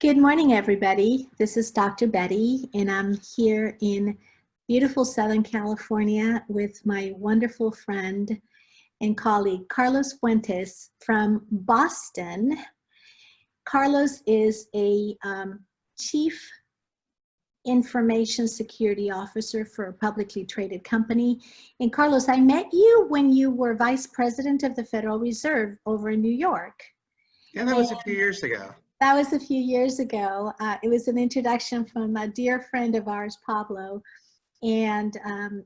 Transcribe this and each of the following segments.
Good morning, everybody. This is Dr. Betty, and I'm here in beautiful Southern California with my wonderful friend and colleague, Carlos Fuentes from Boston. Carlos is a chief information security officer for a publicly traded company. And Carlos, I met you when you were vice president of the Federal Reserve over in New York. Yeah, that was a few years ago. That was a few years ago. It was an introduction from a dear friend of ours, Pablo, and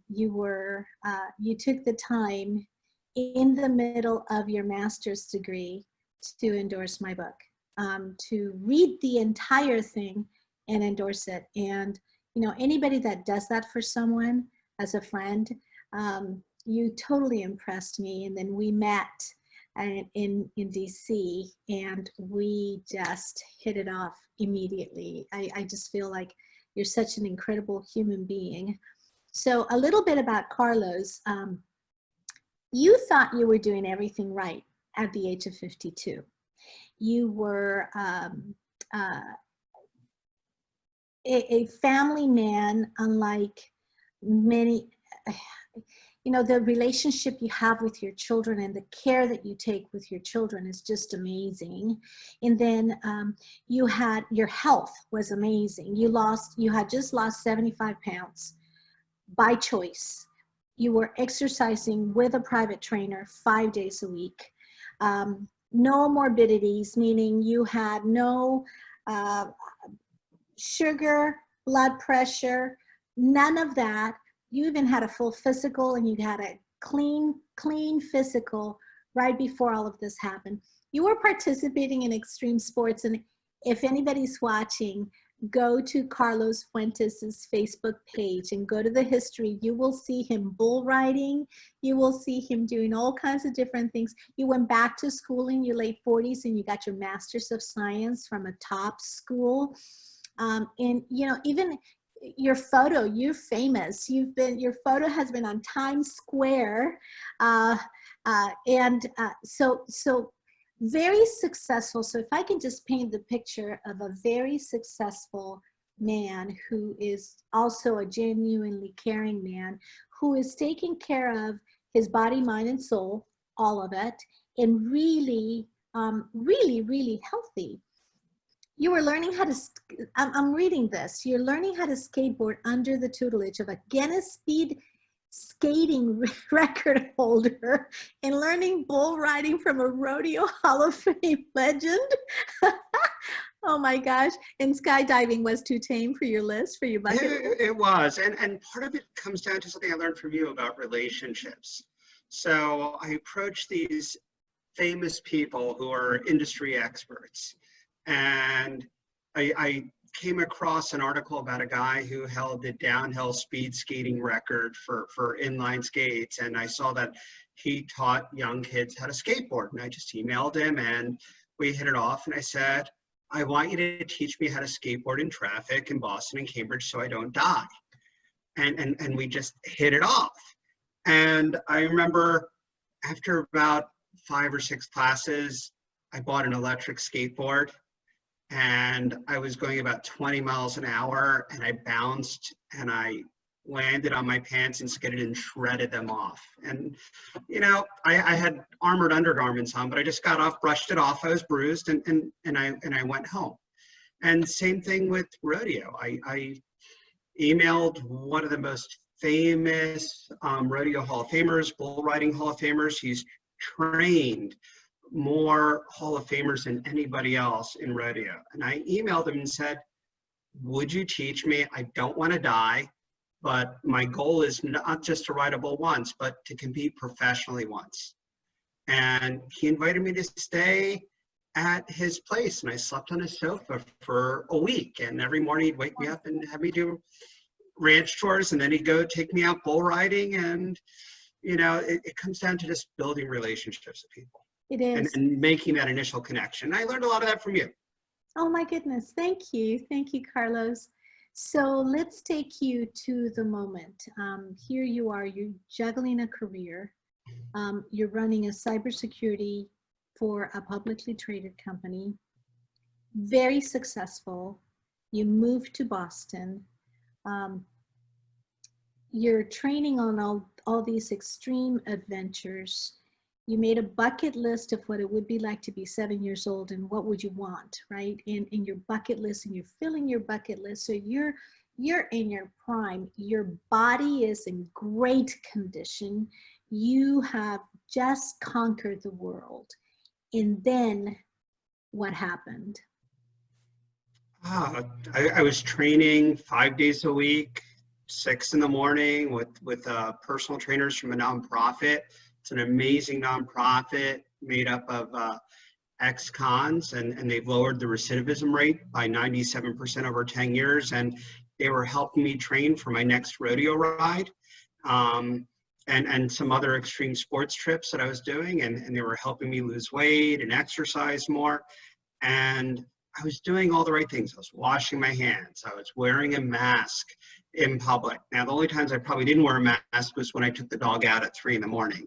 you took the time in the middle of your master's degree to endorse my book, to read the entire thing and endorse it. And anybody that does that for someone as a friend, you totally impressed me. And then we met in DC, and we just hit it off immediately. I just feel like you're such an incredible human being. So a little bit about Carlos. You thought you were doing everything right at the age of 52. You were a family man, unlike many. The relationship you have with your children and the care that you take with your children is just amazing. And then your health was amazing. You had just lost 75 pounds by choice. You were exercising with a private trainer 5 days a week. No morbidities, meaning you had no sugar, blood pressure, none of that. You even had a full physical, and you had a clean physical right before all of this happened. You were participating in extreme sports, and if anybody's watching, go to Carlos Fuentes' Facebook page and go to the history. You will see him bull riding. You will see him doing all kinds of different things. You went back to school in your late 40s, and you got your Master's of Science from a top school. And even your photo, you're famous. Your photo has been on Times Square, so very successful. So if I can just paint the picture of a very successful man who is also a genuinely caring man, who is taking care of his body, mind, and soul, all of it, and really, really healthy. You were learning how to, I'm reading this, you're learning how to skateboard under the tutelage of a Guinness speed skating record holder and learning bull riding from a rodeo Hall of Fame legend. Oh my gosh. And skydiving was too tame for your list, for your bucket list? It was. And part of it comes down to something I learned from you about relationships. So I approached these famous people who are industry experts. And I came across an article about a guy who held the downhill speed skating record for inline skates. And I saw that he taught young kids how to skateboard. And I just emailed him, and we hit it off. And I said, I want you to teach me how to skateboard in traffic in Boston and Cambridge so I don't die. And we just hit it off. And I remember after about 5 or 6 classes, I bought an electric skateboard. And I was going about 20 miles an hour, and I bounced, and I landed on my pants and skidded and shredded them off. And, I had armored undergarments on, but I just got off, brushed it off. I was bruised, and I went home. And same thing with rodeo. I emailed one of the most famous rodeo Hall of Famers, bull riding Hall of Famers. He's trained more Hall of Famers than anybody else in rodeo. And I emailed him and said, would you teach me? I don't want to die, but my goal is not just to ride a bull once, but to compete professionally once. And he invited me to stay at his place, and I slept on his sofa for a week. And every morning he'd wake me up and have me do ranch chores, and then he'd go take me out bull riding. And, it comes down to just building relationships with people. It is. And making that initial connection. I learned a lot of that from you. Oh my goodness. Thank you. Thank you, Carlos. So let's take you to the moment. Here you are, you're juggling a career. You're running a cybersecurity for a publicly traded company. very successful. You moved to Boston. Um, you're training on all these extreme adventures. You made a bucket list of what it would be like to be 7 years old and what would you want, right? In your bucket list, and you're filling your bucket list. So you're in your prime. Your body is in great condition. You have just conquered the world. And then what happened? Ah, I was training 5 days a week, 6 in the morning with personal trainers from a nonprofit. It's an amazing nonprofit made up of ex-cons, and they've lowered the recidivism rate by 97% over 10 years. And they were helping me train for my next rodeo ride, and some other extreme sports trips that I was doing. And they were helping me lose weight and exercise more. And I was doing all the right things. I was washing my hands. I was wearing a mask in public. Now, the only times I probably didn't wear a mask was when I took the dog out at 3 in the morning.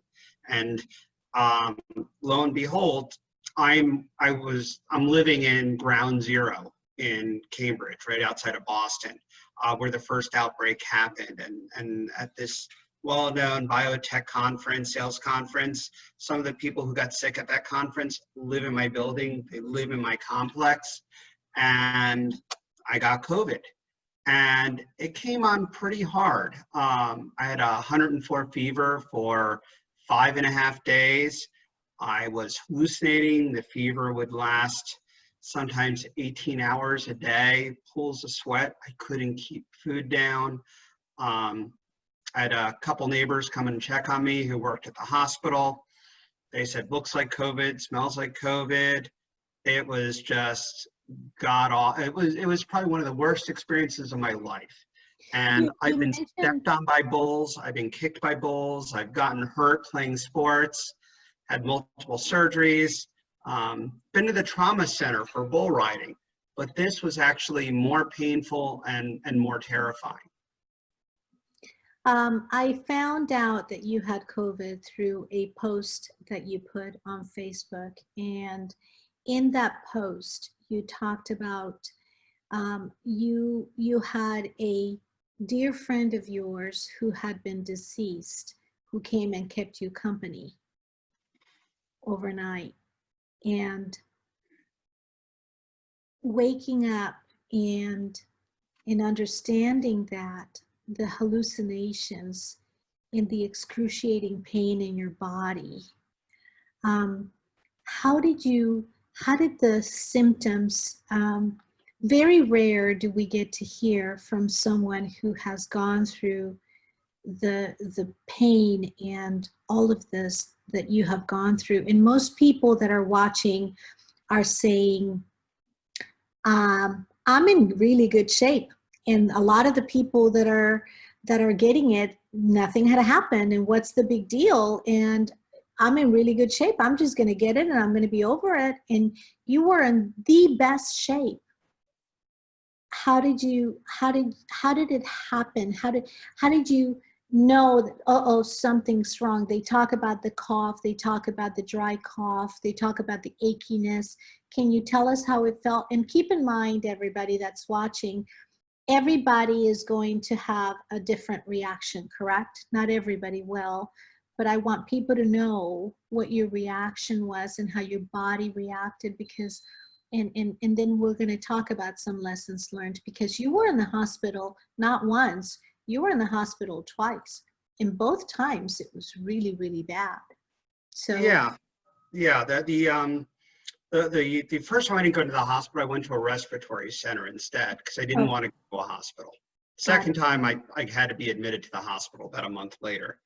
And lo and behold, I'm living in ground zero in Cambridge, right outside of Boston, where the first outbreak happened. And at this well-known biotech conference, sales conference, some of the people who got sick at that conference live in my building. They live in my complex, and I got COVID. And it came on pretty hard. I had a 104 fever for 5.5 days. I was hallucinating. The fever would last sometimes 18 hours a day, pools of sweat. I couldn't keep food down. I had a couple neighbors come and check on me who worked at the hospital. They said, looks like COVID, smells like COVID. It was just god awful. It was probably one of the worst experiences of my life. And I've been stepped on by bulls. I've been kicked by bulls. I've gotten hurt playing sports, had multiple surgeries, been to the trauma center for bull riding. But this was actually more painful and more terrifying. I found out that you had COVID through a post that you put on Facebook. And in that post, you talked about you had a dear friend of yours who had been deceased, who came and kept you company overnight. And waking up and in understanding that the hallucinations and the excruciating pain in your body, how did the symptoms, very rare do we get to hear from someone who has gone through the pain and all of this that you have gone through. And most people that are watching are saying, I'm in really good shape. And a lot of the people that are getting it, nothing had happened, and what's the big deal? And I'm in really good shape. I'm just going to get it and I'm going to be over it. And you were in the best shape. How did it happen? How did you know that, uh-oh, something's wrong? They talk about the cough, they talk about the dry cough, they talk about the achiness. Can you tell us how it felt? And keep in mind, everybody that's watching, everybody is going to have a different reaction, correct? Not everybody will, but I want people to know what your reaction was and how your body reacted, because and then we're going to talk about some lessons learned, because you were in the hospital not once, you were in the hospital twice. And both times it was really, really bad. So yeah, the first time I didn't go to the hospital, I went to a respiratory center instead because I didn't want to go to a hospital. Second time, I had to be admitted to the hospital about a month later.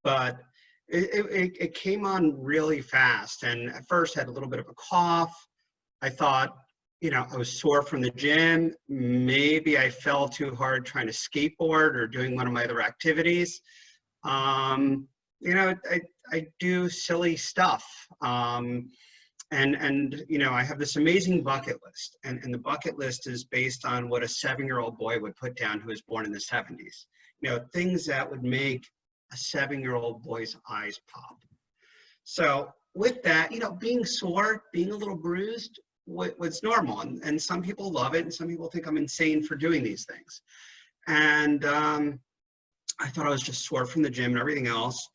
But it came on really fast. And at first I had a little bit of a cough. I thought, I was sore from the gym. Maybe I fell too hard trying to skateboard or doing one of my other activities. I do silly stuff. And I have this amazing bucket list, and the bucket list is based on what a 7-year-old boy would put down who was born in the 70s. Things that would make a 7-year-old boy's eyes pop. So with that, being sore, being a little bruised, what's normal. And some people love it, and some people think I'm insane for doing these things. And I thought I was just sore from the gym and everything else.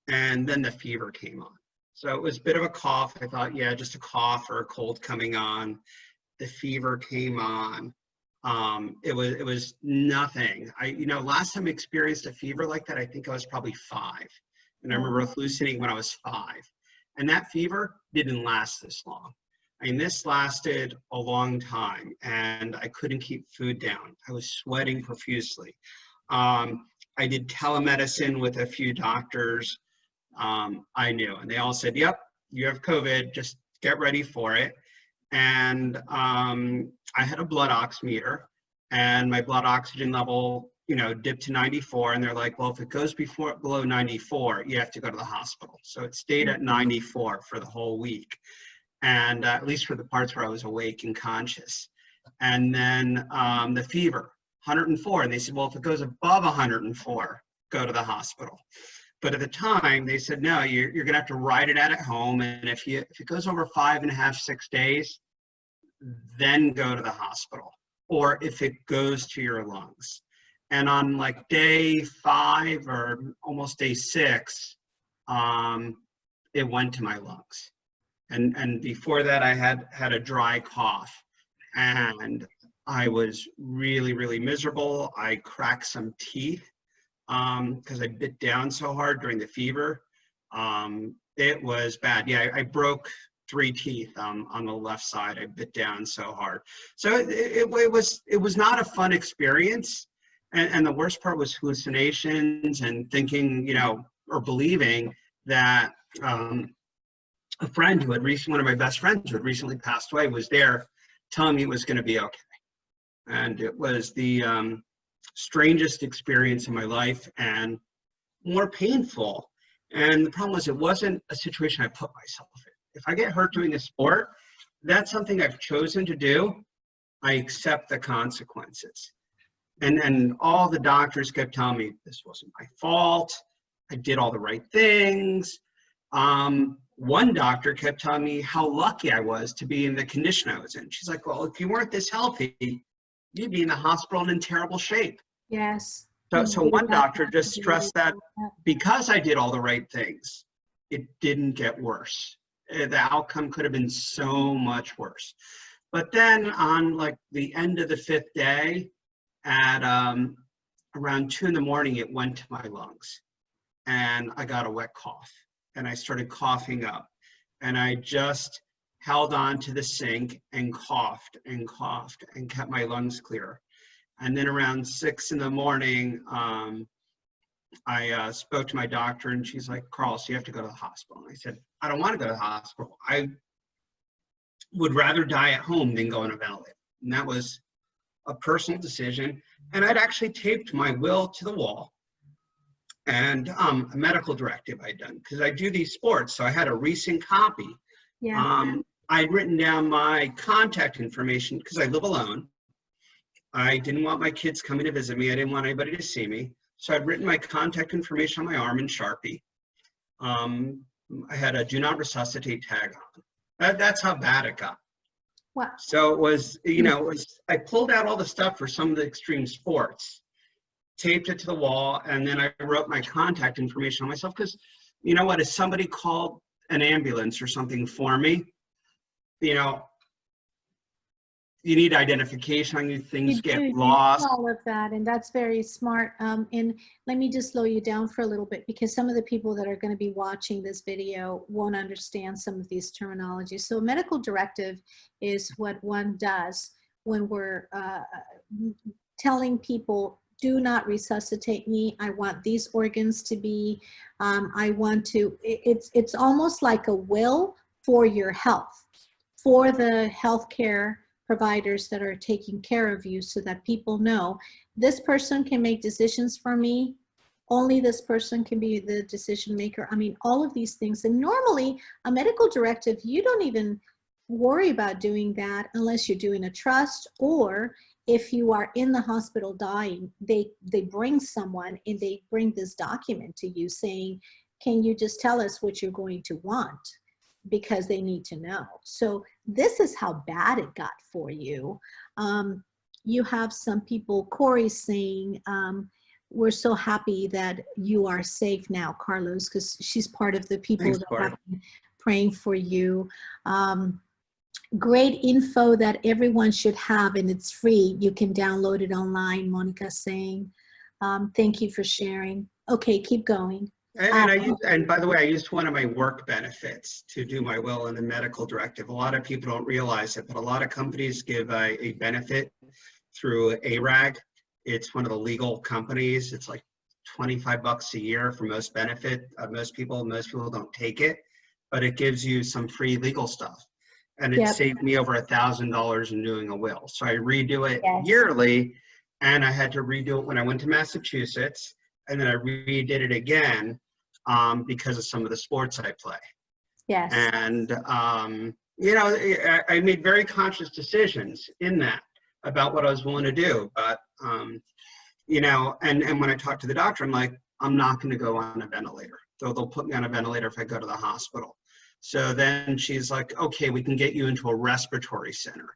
And then the fever came on. So it was a bit of a cough. I thought, yeah, just a cough or a cold coming on. The fever came on. It was nothing. Last time I experienced a fever like that, I think I was probably 5. And I remember hallucinating when I was 5. And that fever didn't last this long. I mean, this lasted a long time, and I couldn't keep food down. I was sweating profusely. I did telemedicine with a few doctors I knew, and they all said, yep, you have COVID, just get ready for it. And I had a blood oximeter, and my blood oxygen level, dipped to 94. And they're like, well, if it goes below 94, you have to go to the hospital. So it stayed at 94 for the whole week. And at least for the parts where I was awake and conscious. And then the fever, 104. And they said, well, if it goes above 104, go to the hospital. But at the time, they said, no, you're going to have to ride it out at home. And if it goes over 5.5, 6 days, then go to the hospital. Or if it goes to your lungs. And on like day 5 or almost day 6, it went to my lungs. And before that, I had a dry cough, and I was really, really miserable. I cracked some teeth because I bit down so hard during the fever. It was bad. Yeah, I broke 3 teeth on the left side. I bit down so hard. So it was not a fun experience. And the worst part was hallucinations and thinking, or believing that a friend who had one of my best friends who had recently passed away was there telling me it was going to be okay. And it was the strangest experience in my life and more painful. And the problem was, it wasn't a situation I put myself in. If I get hurt doing a sport, that's something I've chosen to do. I accept the consequences. And all the doctors kept telling me this wasn't my fault. I did all the right things. One doctor kept telling me how lucky I was to be in the condition I was in. She's like, well, if you weren't this healthy, you'd be in the hospital and in terrible shape. Yes. So one doctor just stressed that because I did all the right things, it didn't get worse. The outcome could have been so much worse. But then on like the end of the 5th day at around 2 in the morning, it went to my lungs and I got a wet cough. And I started coughing up, and I just held on to the sink and coughed and coughed and kept my lungs clear. And then around 6 in the morning, I spoke to my doctor, and she's like, Carlos, you have to go to the hospital. And I said, I don't want to go to the hospital. I would rather die at home than go on a ventilator. And that was a personal decision. And I'd actually taped my will to the wall. And a medical directive I'd done, because I do these sports. So I had a recent copy. Yeah. I'd written down my contact information because I live alone. I didn't want my kids coming to visit me. I didn't want anybody to see me. So I'd written my contact information on my arm in Sharpie. I had a do not resuscitate tag on. That's how bad it got. Wow. So it was, I pulled out all the stuff for some of the extreme sports, taped it to the wall, and then I wrote my contact information on myself because, you know what, if somebody called an ambulance or something for me, you need identification on you, things get lost. All of that, and that's very smart. And let me just slow you down for a little bit, because some of the people that are going to be watching this video won't understand some of these terminologies. So a medical directive is what one does when we're telling people, do not resuscitate me. I want these organs to be, I want to, it's almost like a will for your health, for the healthcare providers that are taking care of you, so that people know this person can make decisions for me. Only this person can be the decision maker. I mean, all of these things. And normally a medical directive, you don't even worry about doing that unless you're doing a trust, or if you are in the hospital dying, they bring someone and they bring this document to you saying, can you just tell us what you're going to want? because they need to know. So this is how bad it got for you. You have some people, Corey saying, we're so happy that you are safe now, Carlos, because she's part of the people Thanks, that Corey. have been praying for you. Great info that everyone should have, and it's free. You can download it online, Monica saying. Thank you for sharing. Okay, keep going. And by the way, I used one of my work benefits to do my will in the medical directive. A lot of people don't realize it, but a lot of companies give a benefit through ARAG. It's one of the legal companies. It's like $25 a year for most benefit. Most people don't take it, but it gives you some free legal stuff. And it Yep. saved me over $1,000 in doing a will. So I redo it Yes. yearly, and I had to redo it when I went to Massachusetts, and then I redid it again because of some of the sports I play. Yes. And you know, I made very conscious decisions in that about what I was willing to do. But you know, and when I talked to the doctor, I'm like, I'm not going to go on a ventilator. They'll put me on a ventilator if I go to the hospital. So then she's like, okay, we can get you into a respiratory center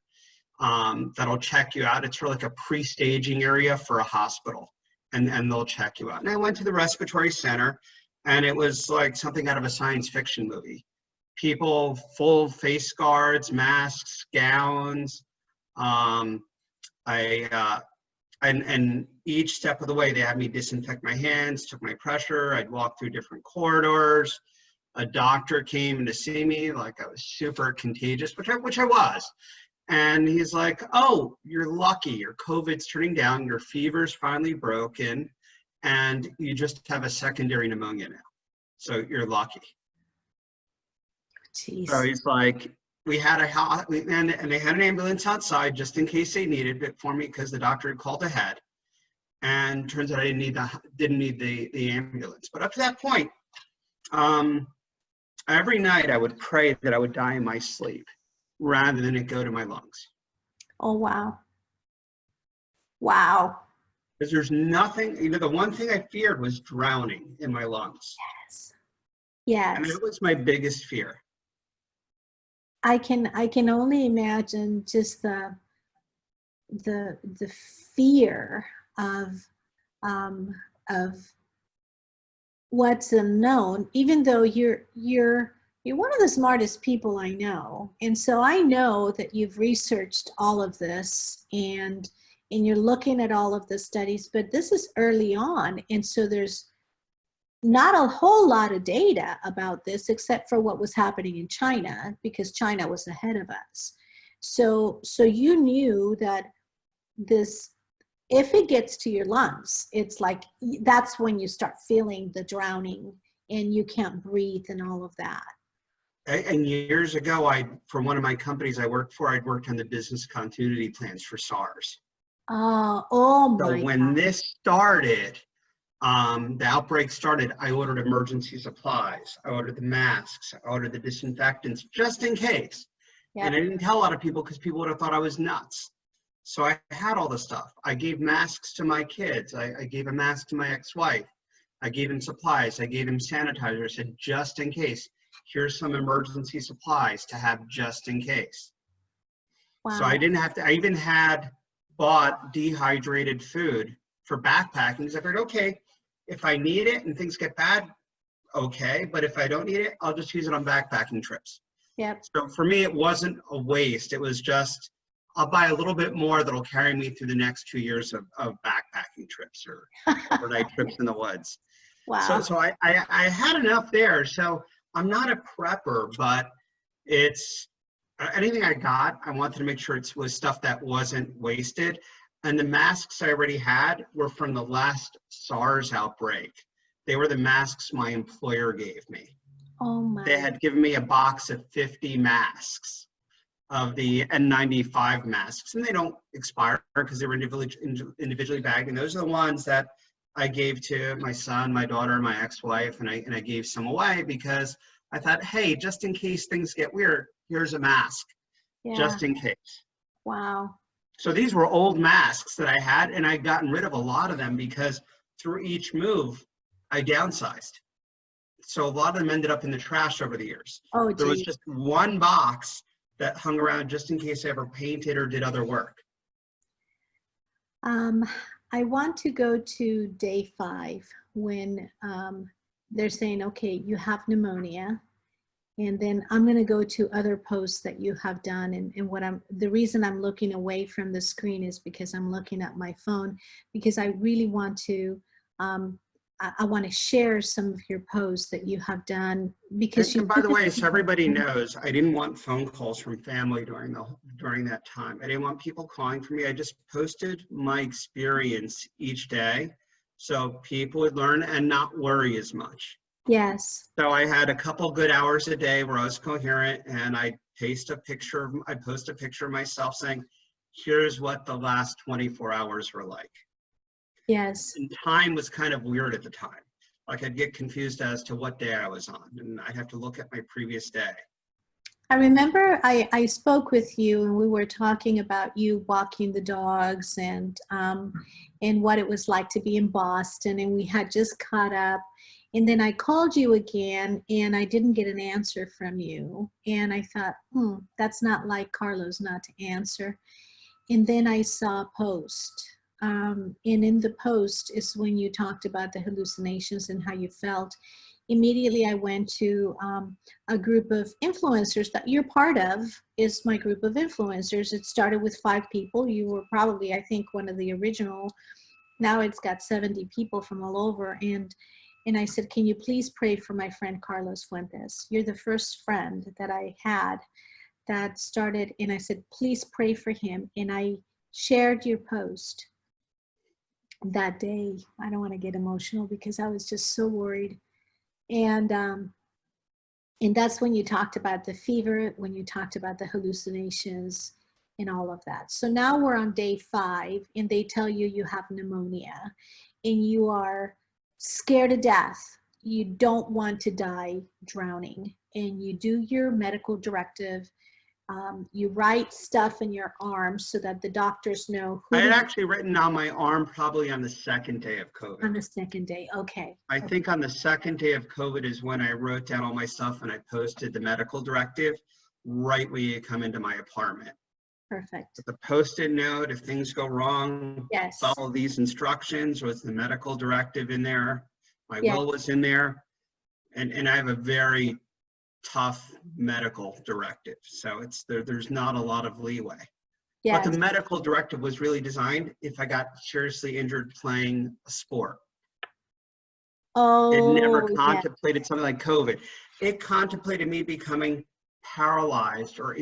that'll check you out. It's for like a pre-staging area for a hospital, and they'll check you out. And I went to the respiratory center, and it was like something out of a science fiction movie. People, full face guards, masks, gowns. And each step of the way, they had me disinfect my hands, took my pressure. I'd walk through different corridors. A doctor came to see me like I was super contagious, which I was. And he's like, oh, you're lucky. Your COVID's turning down. Your fever's finally broken. And you just have a secondary pneumonia now. So you're lucky. Jeez. So he's like, we had and they had an ambulance outside just in case they needed it for me because the doctor had called ahead. And turns out I didn't need the ambulance. But up to that point, every night I would pray that I would die in my sleep rather than it go to my lungs. Oh, wow. Wow. Because there's nothing, you know, the one thing I feared was drowning in my lungs. Yes. Yes. And that was my biggest fear. I can only imagine just the fear of what's unknown, even though you're one of the smartest people I know. And so I know that you've researched all of this and you're looking at all of the studies, but this is early on. And so there's not a whole lot of data about this except for what was happening in China, because China was ahead of us. So you knew that this, if it gets to your lungs, it's like, that's when you start feeling the drowning and you can't breathe and all of that. And years ago, for one of my companies I worked for, I'd worked on the business continuity plans for SARS. Oh my So when God. this started, the outbreak started, I ordered emergency supplies. I ordered the masks. I ordered the disinfectants just in case. Yep. And I didn't tell a lot of people because people would have thought I was nuts. So I had all the stuff. I gave masks to my kids. I gave a mask to my ex-wife. I gave him supplies. I gave him sanitizer. I said, just in case, here's some emergency supplies to have just in case. Wow. So I didn't have to, I even had bought dehydrated food for backpacking because I figured, okay, if I need it and things get bad, okay. But if I don't need it, I'll just use it on backpacking trips. Yep. So for me, it wasn't a waste. It was just, I'll buy a little bit more that'll carry me through the next 2 years of backpacking trips or overnight trips in the woods. Wow. So I had enough there. So I'm not a prepper, but it's anything I got, I wanted to make sure it was stuff that wasn't wasted. And the masks I already had were from the last SARS outbreak. They were the masks my employer gave me. Oh my. They had given me a box of 50 masks of the N95 masks, and they don't expire because they were individually bagged. And those are the ones that I gave to my son, my daughter, my ex-wife, and I gave some away because I thought, hey, just in case things get weird, here's a mask, just in case. Wow. So these were old masks that I had, and I'd gotten rid of a lot of them because through each move, I downsized. So a lot of them ended up in the trash over the years. Oh, There was geez. just one box that hung around just in case I ever painted or did other work. I want to go to day 5 when they're saying, okay, you have pneumonia. And then I'm going to go to other posts that you have done. And the reason I'm looking away from the screen is because I'm looking at my phone, because I really want to, I want to share some of your posts that you have done, because you And by the way, so everybody knows, I didn't want phone calls from family during that time. I didn't want people calling for me. I just posted my experience each day so people would learn and not worry as much. Yes. So I had a couple good hours a day where I was coherent, and I post a picture of myself saying, here's what the last 24 hours were like. Yes. And time was kind of weird at the time. Like I'd get confused as to what day I was on, and I'd have to look at my previous day. I remember I spoke with you and we were talking about you walking the dogs and what it was like to be in Boston, and we had just caught up. And then I called you again and I didn't get an answer from you. And I thought, that's not like Carlos not to answer. And then I saw a post. And in the post is when you talked about the hallucinations and how you felt. Immediately I went to a group of influencers that you're part of, is my group of influencers. It started with 5 people. You were probably, I think, one of the original. Now it's got 70 people from all over. And I said, can you please pray for my friend Carlos Fuentes? You're the first friend that I had that started, and I said, please pray for him. And I shared your post that day. I don't want to get emotional because I was just so worried. And that's when you talked about the fever, when you talked about the hallucinations and all of that. So now we're on day 5 and they tell you you have pneumonia and you are scared to death. You don't want to die drowning, and you do your medical directive. You write stuff in your arm so that the doctors know who. I had actually written on my arm probably on the 2nd day of COVID. On the 2nd day, okay. I think on the 2nd day of COVID is when I wrote down all my stuff and I posted the medical directive right when you come into my apartment. Perfect. With the post-it note, if things go wrong, Yes. follow these instructions, with the medical directive in there. My Yeah. will was in there. And I have a very tough medical directive. So there's not a lot of leeway. Yes. But the medical directive was really designed if I got seriously injured playing a sport. It never contemplated something like COVID. It contemplated me becoming paralyzed or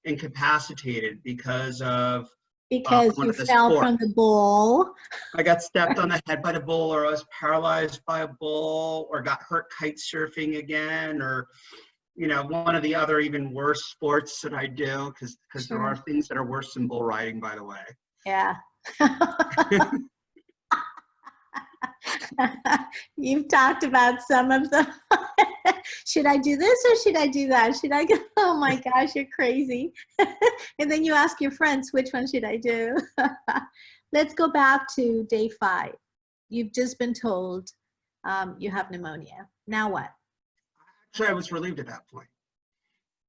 incapacitated because of you the fell sport. from the bull. I got stepped on the head by the bull, or I was paralyzed by a bull, or got hurt kite surfing again, or one of the other even worse sports that I do, because Sure. there are things that are worse than bull riding, by the way. Yeah. You've talked about some of them. Should I do this or should I do that? Should I go? Oh my gosh, you're crazy. And then you ask your friends, which one should I do? Let's go back to day 5. You've just been told you have pneumonia. Now what? Actually, I was relieved at that point.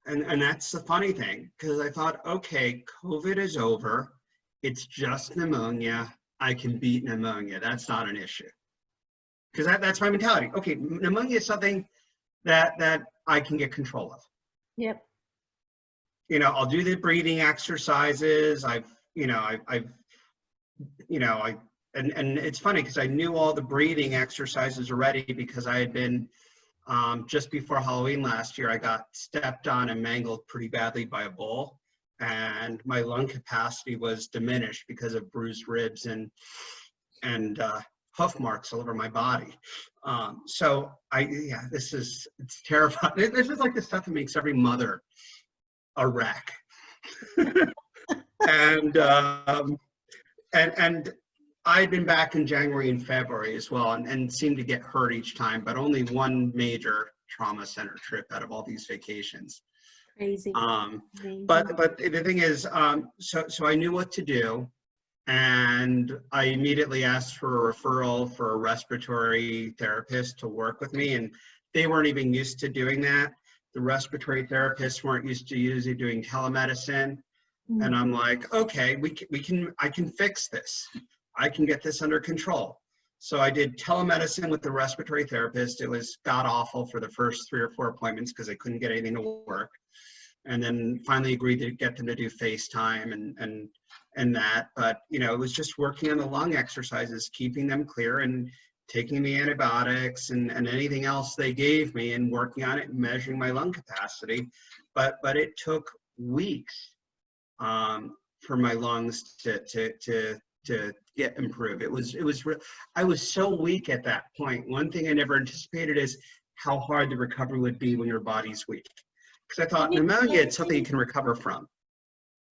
And that's the funny thing, because I thought, okay, COVID is over. It's just pneumonia. I can beat pneumonia. That's not an issue. Because that's my mentality. Okay, pneumonia is something that I can get control of. Yep. I'll do the breathing exercises. And it's funny because I knew all the breathing exercises already, because I had been, just before Halloween last year, I got stepped on and mangled pretty badly by a bull, and my lung capacity was diminished because of bruised ribs and hoof marks all over my body. So it's terrifying. This is like the stuff that makes every mother a wreck. and I'd been back in January and February as well, and seemed to get hurt each time, but only one major trauma center trip out of all these vacations. Crazy. But the thing is, so I knew what to do. And I immediately asked for a referral for a respiratory therapist to work with me, and they weren't even used to doing that. The respiratory therapists weren't used to usually doing telemedicine. And Mm. I'm like, okay, I can fix this. I can get this under control. So I did telemedicine with the respiratory therapist. It was god awful for the first 3 or 4 appointments because I couldn't get anything to work. And then finally agreed to get them to do FaceTime and that. But you know, it was just working on the lung exercises, keeping them clear, and taking the antibiotics and anything else they gave me, and working on it, and measuring my lung capacity. But it took weeks for my lungs to get improved. I was so weak at that point. One thing I never anticipated is how hard the recovery would be when your body's weak. Because I Let thought me, pneumonia let, is something you can recover from.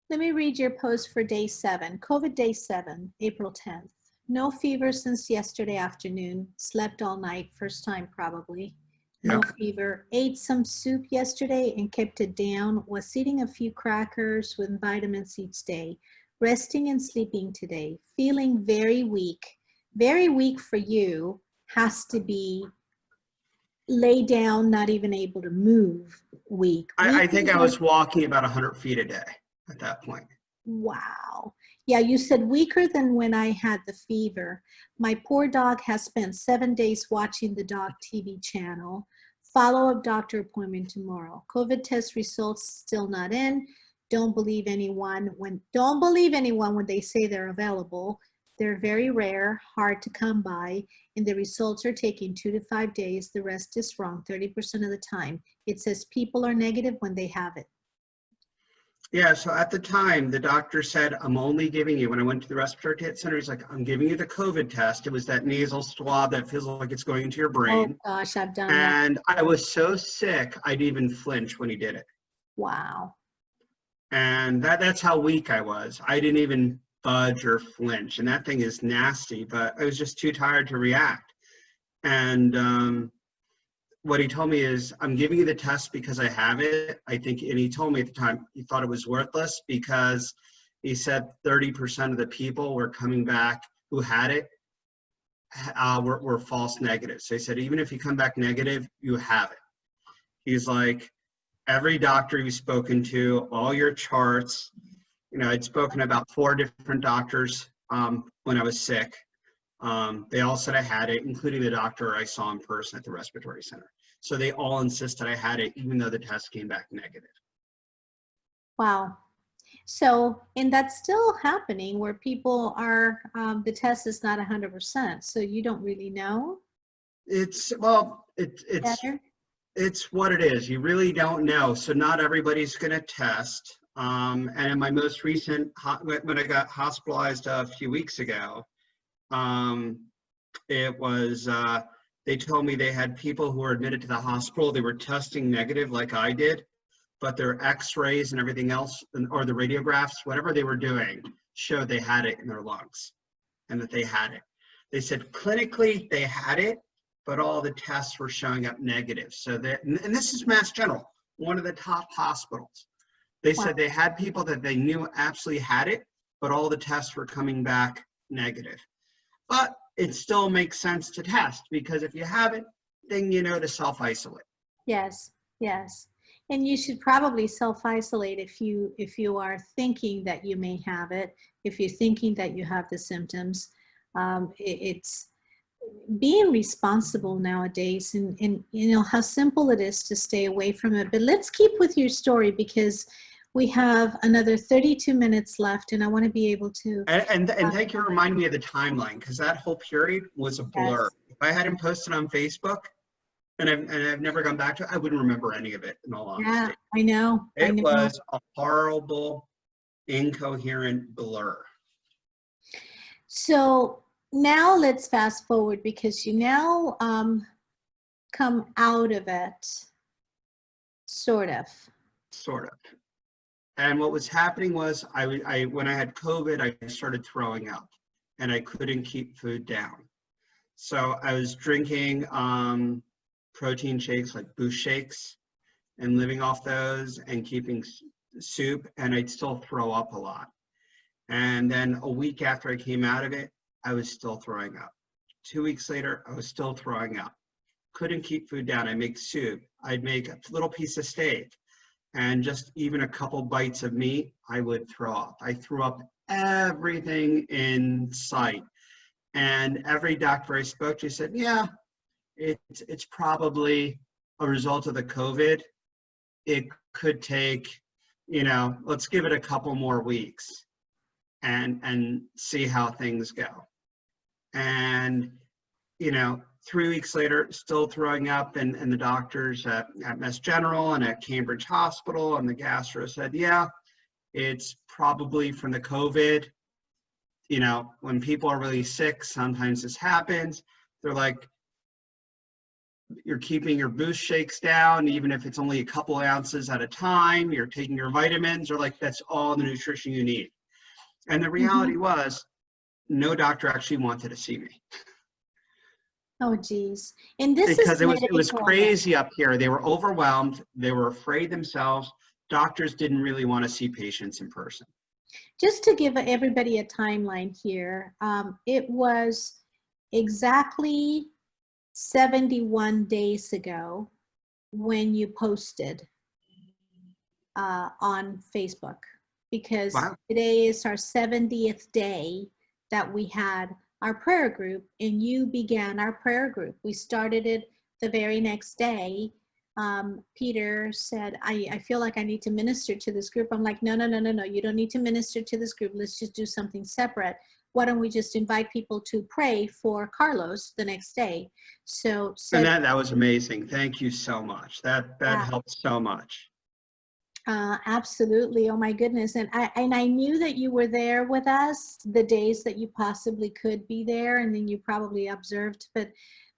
let me read your post for day 7. COVID day 7, April 10th. No fever since yesterday afternoon. Slept all night, first time probably. No Yep. fever. Ate some soup yesterday and kept it down. Was eating a few crackers with vitamins each day. Resting and sleeping today. Feeling very weak. Very weak for you has to be lay down, not even able to move, weak. I think I Weaker was walking about 100 feet a day at that point. Wow. Yeah, you said weaker than when I had the fever. My poor dog has spent 7 days watching the dog TV channel. Follow-up doctor appointment tomorrow. COVID test results still not in. Don't believe anyone when they say they're available. They're very rare, hard to come by, and the results are taking 2 to 5 days. The rest is wrong 30% of the time. It says people are negative when they have it. Yeah, so at the time, the doctor said, I'm only giving you, when I went to the respiratory center, he's like, I'm giving you the COVID test. It was that nasal swab that feels like it's going into your Oh brain. gosh, I've done that. And I was so sick, I'd even flinch when he did it. Wow. And that's how weak I was. I didn't even budge or flinch. And that thing is nasty, but I was just too tired to react. And what he told me is, I'm giving you the test because I have it. I think, and he told me at the time he thought it was worthless because he said 30% of the people were coming back who had it were false negatives. So he said, even if you come back negative, you have it. He's like, every doctor you've spoken to, all your charts, you know, I'd spoken to about 4 different doctors when I was sick. They all said I had it, including the doctor I saw in person at the respiratory center. So they all insisted I had it, even though the test came back negative. Wow. So, and that's still happening where people are, the test is not 100%. So you don't really know It's better. it's what it is. You really don't know. So not everybody's going to test. And in my most recent, when I got hospitalized a few weeks ago, it was they told me they had people who were admitted to the hospital. They were testing negative like I did, but their x-rays and everything else, or the radiographs, whatever they were doing, showed they had it in their lungs and that they had it. They said clinically they had it, but all the tests were showing up negative. So that, and this is Mass General, one of the top hospitals. They Wow. said they had people that they knew absolutely had it, but all the tests were coming back negative. But it still makes sense to test, because if you have it, then you know to self-isolate. Yes, yes. And you should probably self-isolate if you are thinking that you may have it, if you're thinking that you have the symptoms. It's being responsible nowadays, and you know how simple it is to stay away from it. But let's keep with your story, because we have another 32 minutes left, and I want to be able to. And thank you for reminding me of the timeline, because that whole period was a blur. Yes. If I hadn't posted on Facebook, and I've never gone back to it, I wouldn't remember any of it, in all Yeah, honesty. I know. I It know. was a horrible, incoherent blur. So now let's fast forward, because you now come out of it, sort of. Sort of. And what was happening was, when I had COVID, I started throwing up, and I couldn't keep food down. So I was drinking protein shakes, like Boost shakes, and living off those, and keeping soup, and I'd still throw up a lot. And then a week after I came out of it, I was still throwing up. 2 weeks later, I was still throwing up. Couldn't keep food down. I'd make soup. I'd make a little piece of steak. And just even a couple bites of meat, I would throw up. I threw up everything in sight. And every doctor I spoke to said, yeah, it's probably a result of the COVID. It could take, let's give it a couple more weeks and see how things go. And, 3 weeks later, still throwing up, and the doctors at Mass General and at Cambridge Hospital and the gastro said, yeah, it's probably from the COVID. When people are really sick, sometimes this happens. They're like, you're keeping your boost shakes down, even if it's only a couple ounces at a time. You're taking your vitamins. They're like, that's all the nutrition you need. And the reality was, no doctor actually wanted to see me. Oh, geez. And this Because is it was crazy up here. They were overwhelmed. They were afraid themselves. Doctors didn't really want to see patients in person. Just to give everybody a timeline here, it was exactly 71 days ago when you posted on Facebook, because today is our 70th day that we had our prayer group, and you began our prayer group. We started it the very next day. Peter said, I feel like I need to minister to this group. I'm like, no, you don't need to minister to this group. Let's just do something separate. Why don't we just invite people to pray for Carlos the next day? So and that was amazing. Thank you so much. That helped so much. Absolutely. Oh my goodness. And I knew that you were there with us the days that you possibly could be there, and then you probably observed, but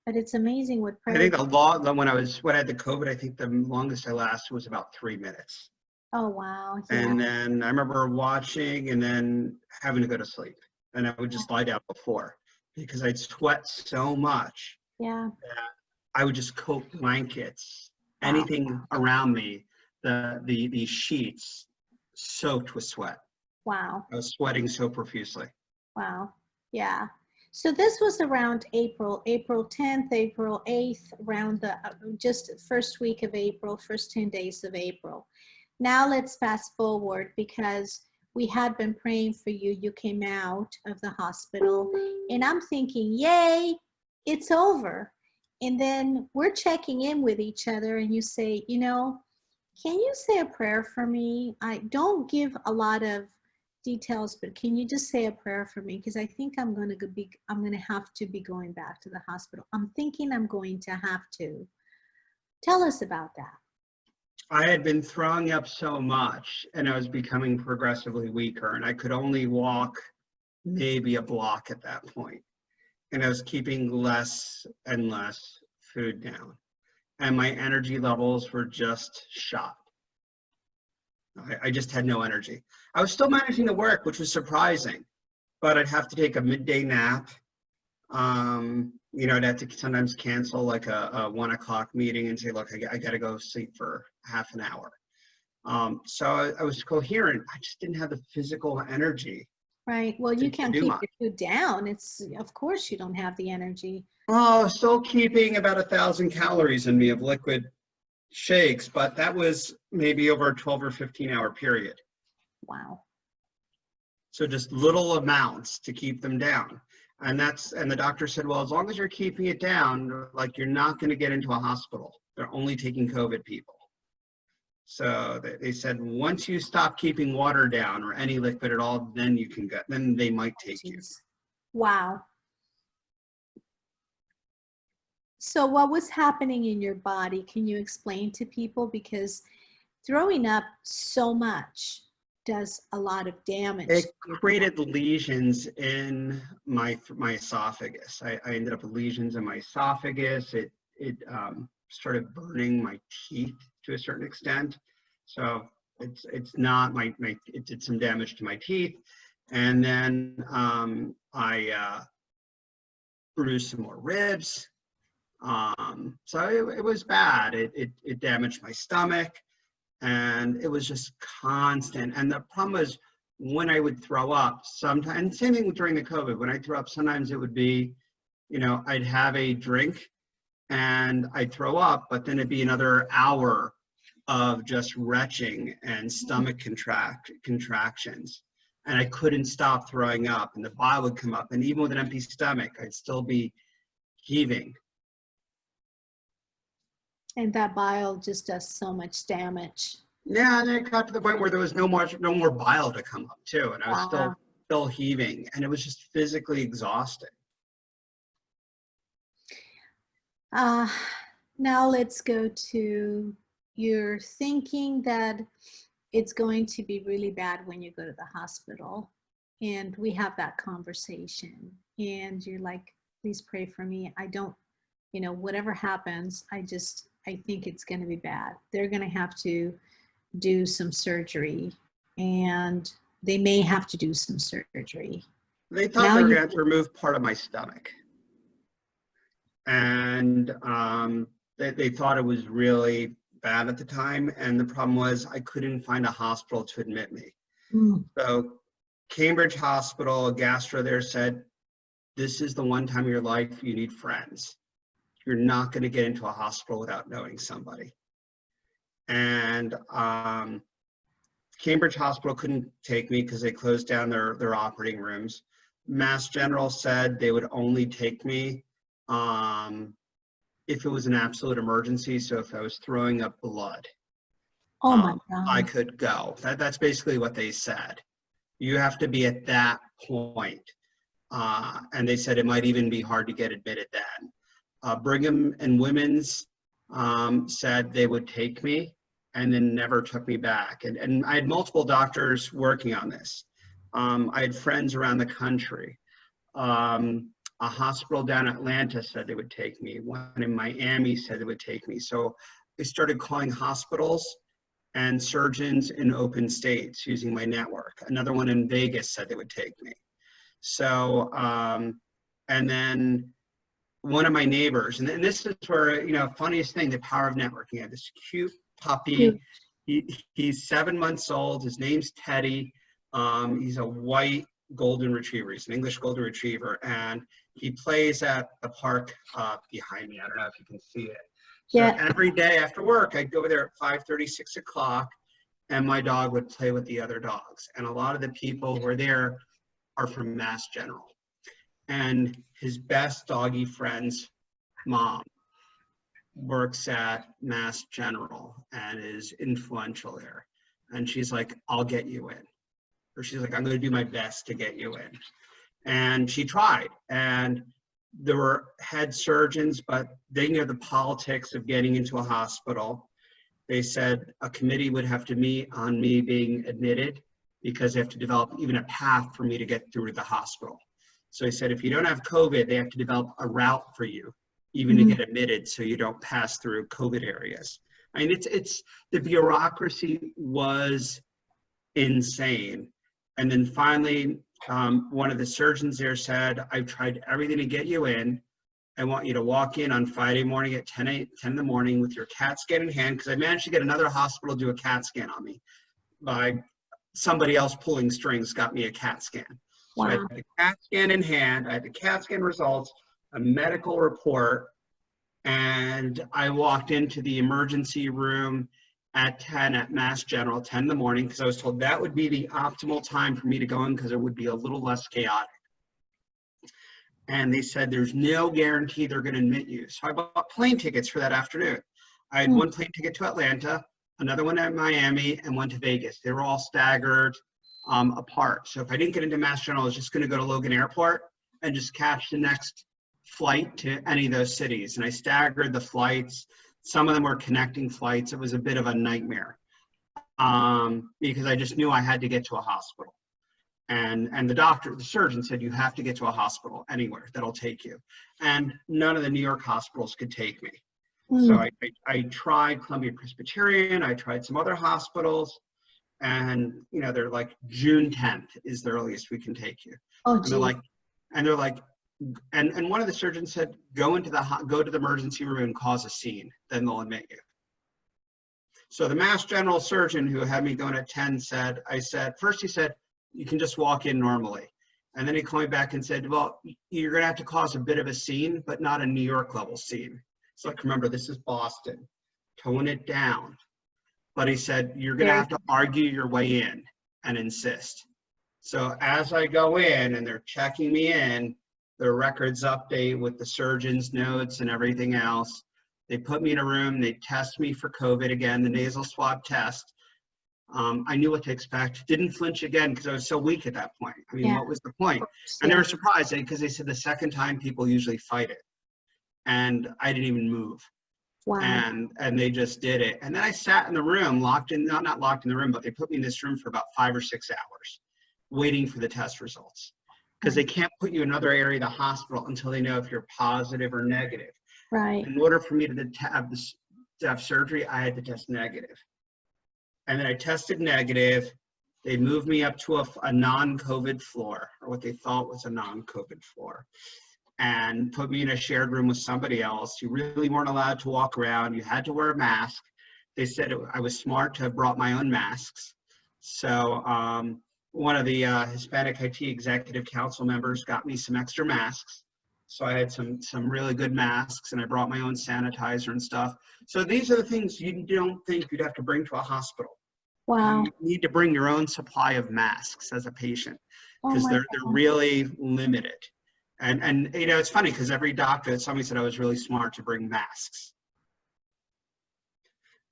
it's amazing what prayer. I think when I had the COVID, I think the longest I lasted was about 3 minutes. Oh, wow. Yeah. And then I remember watching and then having to go to sleep. And I would just lie down before, because I'd sweat so much. Yeah. That I would just coat blankets, anything around me, the sheets soaked with sweat. Wow. I was sweating so profusely. Wow. Yeah. So this was around April 10th, April 8th, around the just first week of April, first 10 days of April. Now let's fast forward, because we had been praying for you. You came out of the hospital, and I'm thinking, yay, it's over. And then we're checking in with each other, and you say, can you say a prayer for me? I don't give a lot of details, but can you just say a prayer for me? Because I think I'm going to have to be going back to the hospital. I'm thinking I'm going to have to. Tell us about that. I had been throwing up so much, and I was becoming progressively weaker, and I could only walk maybe a block at that point. And I was keeping less and less food down. And my energy levels were just shot. I just had no energy. I was still managing to work, which was surprising, but I'd have to take a midday nap. I'd have to sometimes cancel like a 1 o'clock meeting and say, look, I got to go sleep for half an hour. So I was coherent. I just didn't have the physical energy. Right. Well, you can't keep your food down. Of course you don't have the energy. Oh, still keeping about 1,000 calories in me of liquid shakes, but that was maybe over a 12 or 15 hour period. Wow. So just little amounts to keep them down. And the doctor said, well, as long as you're keeping it down, like, you're not going to get into a hospital. They're only taking COVID people. So they said, once you stop keeping water down or any liquid at all, then you can go, then they might take you. Wow. So what was happening in your body? Can you explain to people? Because throwing up so much does a lot of damage. It created lesions in my esophagus. I ended up with lesions in my esophagus. It started burning my teeth to a certain extent. So it's not it did some damage to my teeth. And then I bruised some more ribs. So it was bad. It damaged my stomach, and it was just constant. And the problem was, when I would throw up, sometimes, and same thing during the COVID, when I threw up, sometimes it would be, I'd have a drink and I'd throw up, but then it'd be another hour of just retching and stomach contractions. And I couldn't stop throwing up, and the bile would come up. And even with an empty stomach, I'd still be heaving. And that bile just does so much damage. Yeah, and it got to the point where there was no more bile to come up too, and I was still heaving, and it was just physically exhausting. Now let's go to, you're thinking that it's going to be really bad when you go to the hospital, and we have that conversation, and you're like, please pray for me. I don't, whatever happens, I think it's going to be bad. They're going to have to do some surgery, and they may have to do some surgery. They thought they were going to have to remove part of my stomach. And they thought it was really bad at the time. And the problem was I couldn't find a hospital to admit me. So Cambridge Hospital, a gastro there said, this is the one time in your life you need friends. You're not going to get into a hospital without knowing somebody. And Cambridge Hospital couldn't take me because they closed down their operating rooms. Mass General said they would only take me if it was an absolute emergency. So if I was throwing up blood, oh my God, I could go. That's basically what they said. You have to be at that point. And they said it might even be hard to get admitted then. Brigham and Women's said they would take me and then never took me back. And I had multiple doctors working on this. I had friends around the country. A hospital down in Atlanta said they would take me. One in Miami said they would take me. So I started calling hospitals and surgeons in open states using my network. Another one in Vegas said they would take me. So, and then one of my neighbors, and this is where, funniest thing, the power of networking. I have this cute puppy. He's 7 months old. His name's Teddy. He's a white golden retriever. He's an English golden retriever, and he plays at the park behind me. I don't know if you can see it. So every day after work, I'd go over there at 5:30, 6 o'clock, and my dog would play with the other dogs. And a lot of the people who are there are from Mass General. And his best doggy friend's mom works at Mass General and is influential there. And she's like, I'll get you in. Or she's like, I'm going to do my best to get you in. And she tried. And there were head surgeons, but they knew the politics of getting into a hospital. They said a committee would have to meet on me being admitted because they have to develop even a path for me to get through to the hospital. So he said, if you don't have COVID, they have to develop a route for you, even to get admitted, so you don't pass through COVID areas. I mean, it's the bureaucracy was insane. And then finally, one of the surgeons there said, I've tried everything to get you in. I want you to walk in on Friday morning at 10 in the morning with your CAT scan in hand, because I managed to get another hospital to do a CAT scan on me by somebody else pulling strings, got me a CAT scan. So I had the CAT scan in hand, I had the CAT scan results, a medical report, and I walked into the emergency room at 10 at Mass General, 10 in the morning, because I was told that would be the optimal time for me to go in because it would be a little less chaotic. And they said, there's no guarantee they're going to admit you. So I bought plane tickets for that afternoon. I had one plane ticket to Atlanta, another one at Miami, and one to Vegas. They were all staggered apart. So if I didn't get into Mass General, I was just going to go to Logan Airport and just catch the next flight to any of those cities. And I staggered the flights. Some of them were connecting flights. It was a bit of a nightmare because I just knew I had to get to a hospital. And the surgeon said, you have to get to a hospital anywhere that'll take you. And none of the New York hospitals could take me. So I tried Columbia Presbyterian, I tried some other hospitals, and they're like, June 10th is the earliest we can take you. And they're like, and one of the surgeons said, go to the emergency room and cause a scene, then they'll admit you. So the Mass General surgeon who had me going at 10 said, first he said, You can just walk in normally. And then he called me back and said, well, you're going to have to cause a bit of a scene, but not a New York level scene. It's like, remember, this is Boston. Tone it down. But he said, you're going to have to argue your way in and insist. So as I go in and they're checking me in, the records update with the surgeon's notes and everything else. They put me in a room, they test me for COVID again, the nasal swab test. I knew what to expect. Didn't flinch again because I was so weak at that point. I mean, what was the point? And they were surprised because they said the second time people usually fight it. And I didn't even move. Wow. And they just did it. And then I sat in the room, locked in, not locked in the room, but they put me in this room for about 5 or 6 hours, waiting for the test results. Because they can't put you in another area of the hospital until they know if you're positive or negative. Right. In order for me to have surgery, I had to test negative. And then I tested negative. They moved me up to a non-COVID floor, or what they thought was a non-COVID floor, and put me in a shared room with somebody else. You really weren't allowed to walk around. You had to wear a mask. They said I was smart to have brought my own masks. So one of the Hispanic IT Executive Council members got me some extra masks. So I had some really good masks, and I brought my own sanitizer and stuff. So these are the things you don't think you'd have to bring to a hospital. Wow. You need to bring your own supply of masks as a patient, because they're really limited. And you know, it's funny because every doctor, somebody said I was really smart to bring masks.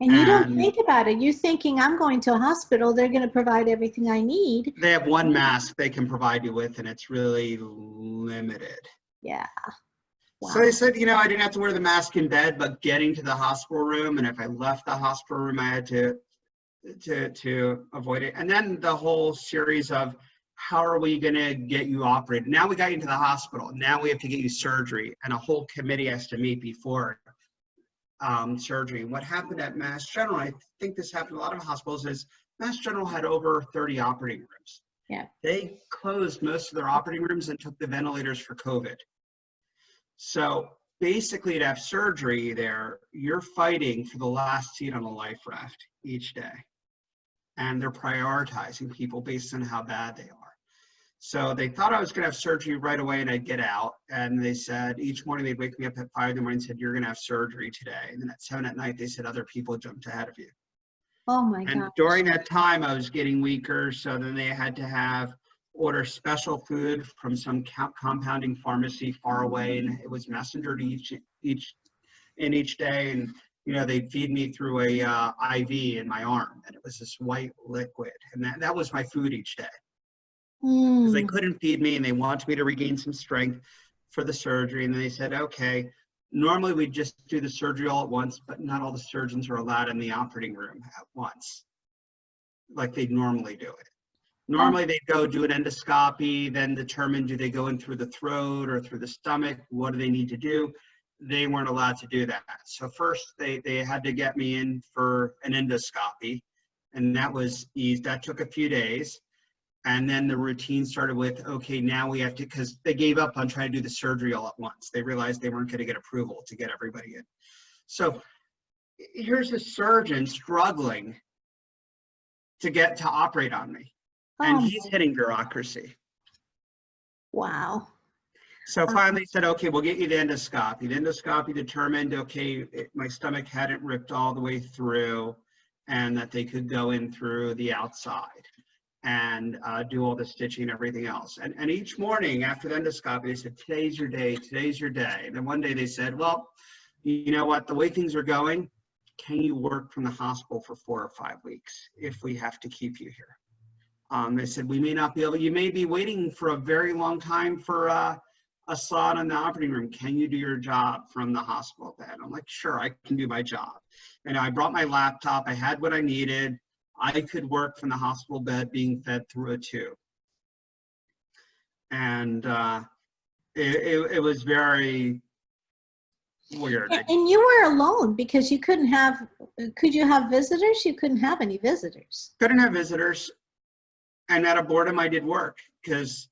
And you don't think about it. You're thinking, I'm going to a hospital, they're going to provide everything I need. They have one mask they can provide you with, and it's really limited. Yeah. Wow. So they said, you know, I didn't have to wear the mask in bed, but getting to the hospital room, and if I left the hospital room, I had to avoid it. And then the whole series of, how are we going to get you operated? Now we got you into the hospital. Now we have to get you surgery, and a whole committee has to meet before surgery. And what happened at Mass General, I think this happened in a lot of hospitals, is Mass General had over 30 operating rooms. Yeah. They closed most of their operating rooms and took the ventilators for COVID. So basically, to have surgery there, you're fighting for the last seat on a life raft each day. And they're prioritizing people based on how bad they are. So they thought I was going to have surgery right away and I'd get out. And they said each morning they'd wake me up at 5 in the morning and said, you're going to have surgery today. And then at 7 at night, they said other people jumped ahead of you. Oh my God. And during that time, I was getting weaker. So then they had to order special food from some compounding pharmacy far away. And it was messengered each day. And you know, they'd feed me through a IV in my arm, and it was this white liquid, and that was my food each day. Because they couldn't feed me, and they wanted me to regain some strength for the surgery. And then they said, okay, normally we just do the surgery all at once, but not all the surgeons are allowed in the operating room at once, like they normally do it. Normally they'd go do an endoscopy, then determine, do they go in through the throat or through the stomach? What do they need to do? They weren't allowed to do that. So first they had to get me in for an endoscopy, and that took a few days. And then the routine started with, okay, now we have to, because they gave up on trying to do the surgery all at once. They realized they weren't going to get approval to get everybody in. So here's a surgeon struggling to operate on me, and he's hitting bureaucracy. Wow. So finally said, okay, we'll get you the endoscopy. The endoscopy determined, okay, my stomach hadn't ripped all the way through, and that they could go in through the outside and do all the stitching and everything else. And each morning after the endoscopy, they said, today's your day, today's your day. And then one day they said, well, you know what, the way things are going, can you work from the hospital for 4 or 5 weeks if we have to keep you here? They said, we may not be able, you may be waiting for a very long time for a slot in the operating room. Can you do your job from the hospital bed? I'm like, sure, I can do my job. And I brought my laptop. I had what I needed. I could work from the hospital bed being fed through a tube. And it was very weird. And you were alone because you couldn't have, could you have visitors? You couldn't have any visitors. Couldn't have visitors. And out of boredom, I did work because,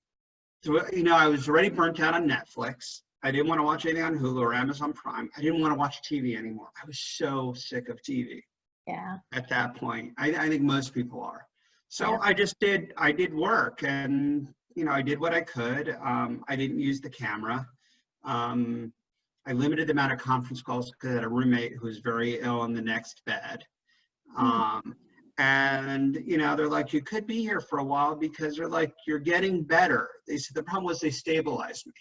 you know, I was already burnt out on Netflix. I didn't want to watch anything on Hulu or Amazon Prime. I didn't want to watch TV anymore. I was so sick of TV. Yeah. At that point, I think most people are. So I did work, and, I did what I could. I didn't use the camera. I limited the amount of conference calls because I had a roommate who was very ill in the next bed. And, they're like, you could be here for a while because they're like, you're getting better. They said the problem was they stabilized me.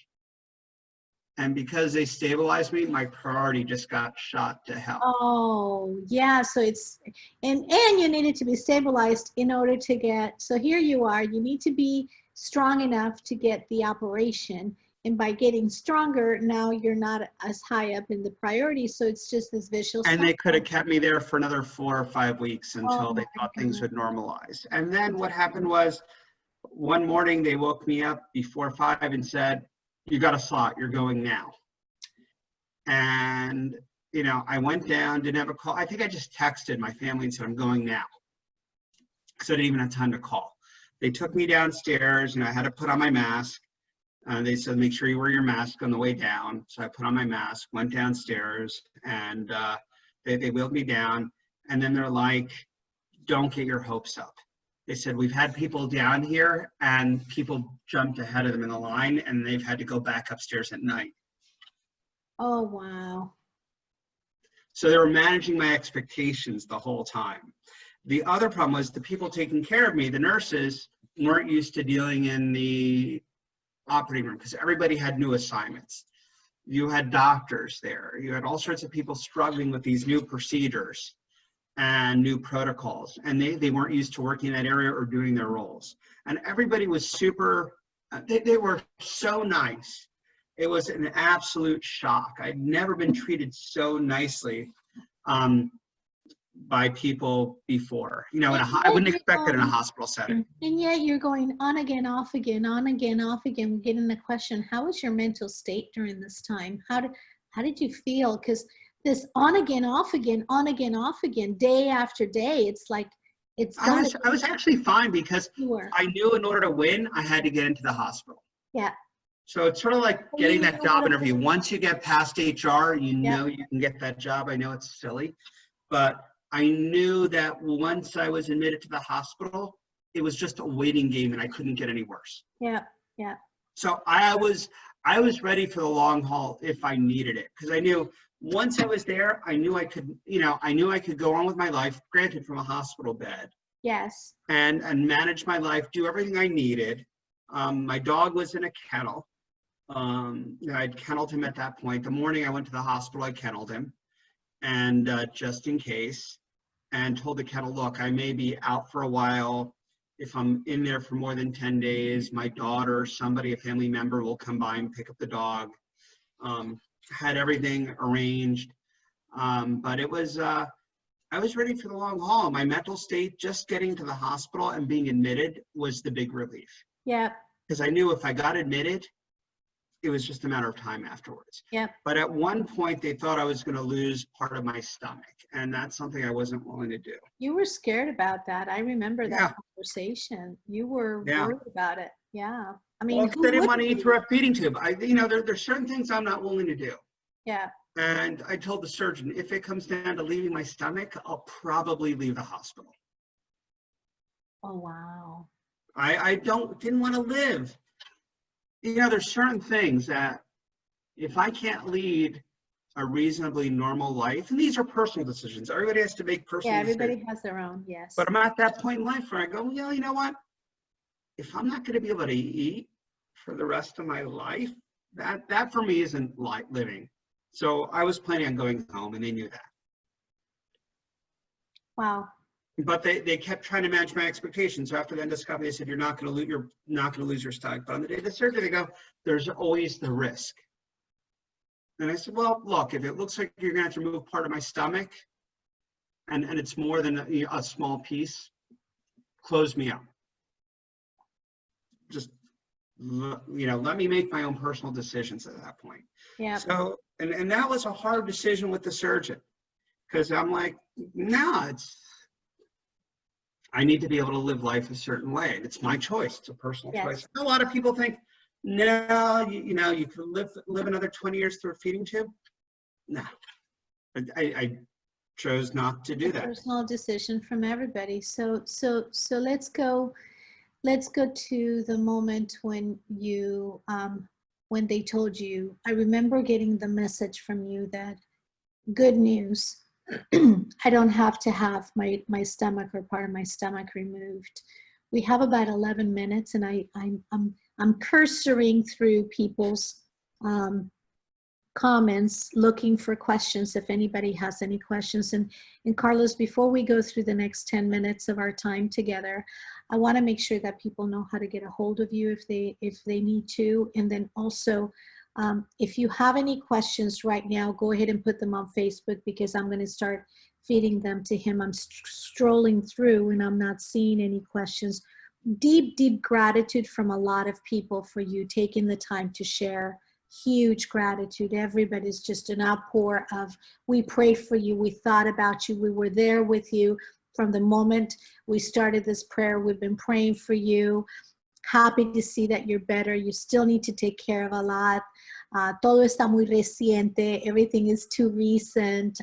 And because they stabilized me, my priority just got shot to hell. Oh, yeah. So it's, and you needed to be stabilized in order to get, so here you are, you need to be strong enough to get the operation. And by getting stronger, now you're not as high up in the priority. So it's just this vicious And cycle. they could have kept me there for another 4 or 5 weeks until Oh they my thought things God. would normalize. And then what happened was, one morning they woke me up before 5 and said, you got a slot, you're going now. And, I went down, didn't have a call. I think I just texted my family and said, I'm going now. Because I didn't even have time to call. They took me downstairs, and I had to put on my mask. They said, make sure you wear your mask on the way down. So I put on my mask, went downstairs, and they wheeled me down. And then they're like, don't get your hopes up. They said, we've had people down here, and people jumped ahead of them in the line, and they've had to go back upstairs at night. Oh, wow. So they were managing my expectations the whole time. The other problem was the people taking care of me, the nurses, weren't used to dealing in the operating room because everybody had new assignments. You had doctors there. You had all sorts of people struggling with these new procedures and new protocols, and they weren't used to working in that area or doing their roles. And everybody was super, they were so nice. It was an absolute shock. I'd never been treated so nicely by people before. I wouldn't expect it in a hospital setting. And yet you're going on again, off again, on again, off again, getting the question, how was your mental state during this time? How did you feel? Because this on again, off again, on again, off again, day after day, it's like, I was actually fine because sure. I knew in order to win, I had to get into the hospital. Yeah. So it's sort of like getting that job interview. Once you get past HR, you know you can get that job. I know it's silly, but I knew that once I was admitted to the hospital, it was just a waiting game and I couldn't get any worse. Yeah, yeah. So I was ready for the long haul if I needed it, because I knew once I was there, I knew I could, I could go on with my life, granted from a hospital bed. Yes. And manage my life, do everything I needed. My dog was in a kennel. I'd kenneled him at that point. The morning I went to the hospital, I kenneled him, and just in case, and told the kennel, look, I may be out for a while. If I'm in there for more than 10 days, my daughter, somebody, a family member will come by and pick up the dog. Had everything arranged, but it was, I was ready for the long haul. My mental state, just getting to the hospital and being admitted was the big relief. Yeah. Because I knew if I got admitted, it was just a matter of time afterwards. Yeah. But at one point, they thought I was going to lose part of my stomach, and that's something I wasn't willing to do. You were scared about that. I remember that conversation. You were worried about it. Yeah. I mean, well, they didn't want to eat through a feeding tube. There's certain things I'm not willing to do. Yeah. And I told the surgeon, if it comes down to leaving my stomach, I'll probably leave the hospital. Oh, wow. I didn't want to live. There's certain things that if I can't lead a reasonably normal life, and these are personal decisions. Everybody has to make personal decisions. Yeah, everybody has their own, yes. But I'm at that point in life where I go, you know what? If I'm not going to be able to eat for the rest of my life, that for me isn't living. So I was planning on going home, and they knew that. Wow. But they kept trying to manage my expectations. So after the endoscopy, they said, you're not going to lose your stomach. But on the day of the surgery, they go, there's always the risk. And I said, well, look, if it looks like you're going to have to remove part of my stomach, and it's more than a small piece, close me up. Just, let me make my own personal decisions at that point. Yeah. So, and that was a hard decision with the surgeon, because I'm like, no, I need to be able to live life a certain way. It's my choice. It's a personal choice. A lot of people think, no, you could live another 20 years through a feeding tube. No, chose not to do A that. personal decision from everybody. So let's go to the moment when you when they told you. I remember getting the message from you that good news. I don't have to have my stomach or part of my stomach removed. We have about 11 minutes, and I'm cursoring through people's comments, looking for questions if anybody has any questions. And Carlos, before we go through the next 10 minutes of our time together, I want to make sure that people know how to get a hold of you if they need to. And then also, if you have any questions right now, go ahead and put them on Facebook, because I'm going to start feeding them to him. I'm strolling through and I'm not seeing any questions. Deep, deep gratitude from a lot of people for you taking the time to share. Huge gratitude. Everybody's just an outpour of, we pray for you, we thought about you, we were there with you from the moment we started this prayer. We've been praying for you. Happy to see that you're better. You still need to take care of a lot. Todo está muy reciente. Everything is too recent.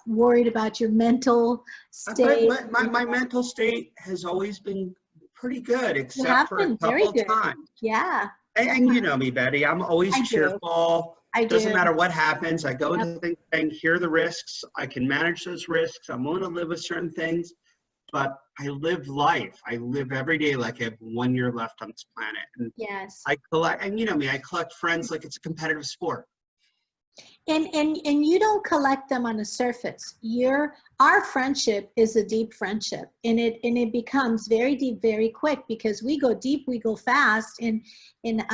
Worried about your mental state. My mental state has always been pretty good, You except have for a been very couple good. times. Yeah, And you know me, Betty, I'm always I do. cheerful. I Doesn't do. matter what happens. I go Yep. into things and hear the risks. I can manage those risks. I'm willing to live with certain things, but I live life. I live every day like I have 1 year left on this planet. And Yes. I collect, and you know me, I collect friends like it's a competitive sport. And you don't collect them on the surface. Our friendship is a deep friendship, and it becomes very deep very quick, because we go deep, we go fast, and then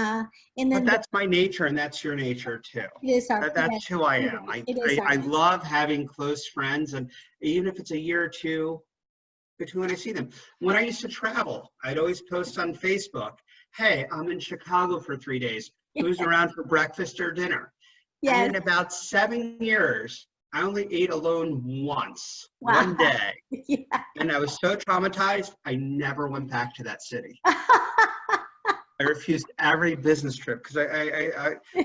But that's my nature, and that's your nature too. it is our That's who I am. it is our I love having close friends, and even if it's a year or two between when I see them. When I used to travel, I'd always post on Facebook, "Hey, I'm in Chicago for 3 days. Who's around for breakfast or dinner?" Yes. And in about 7 years, I only ate alone once, Wow. one day. Yeah. And I was so traumatized, I never went back to that city. I refused every business trip because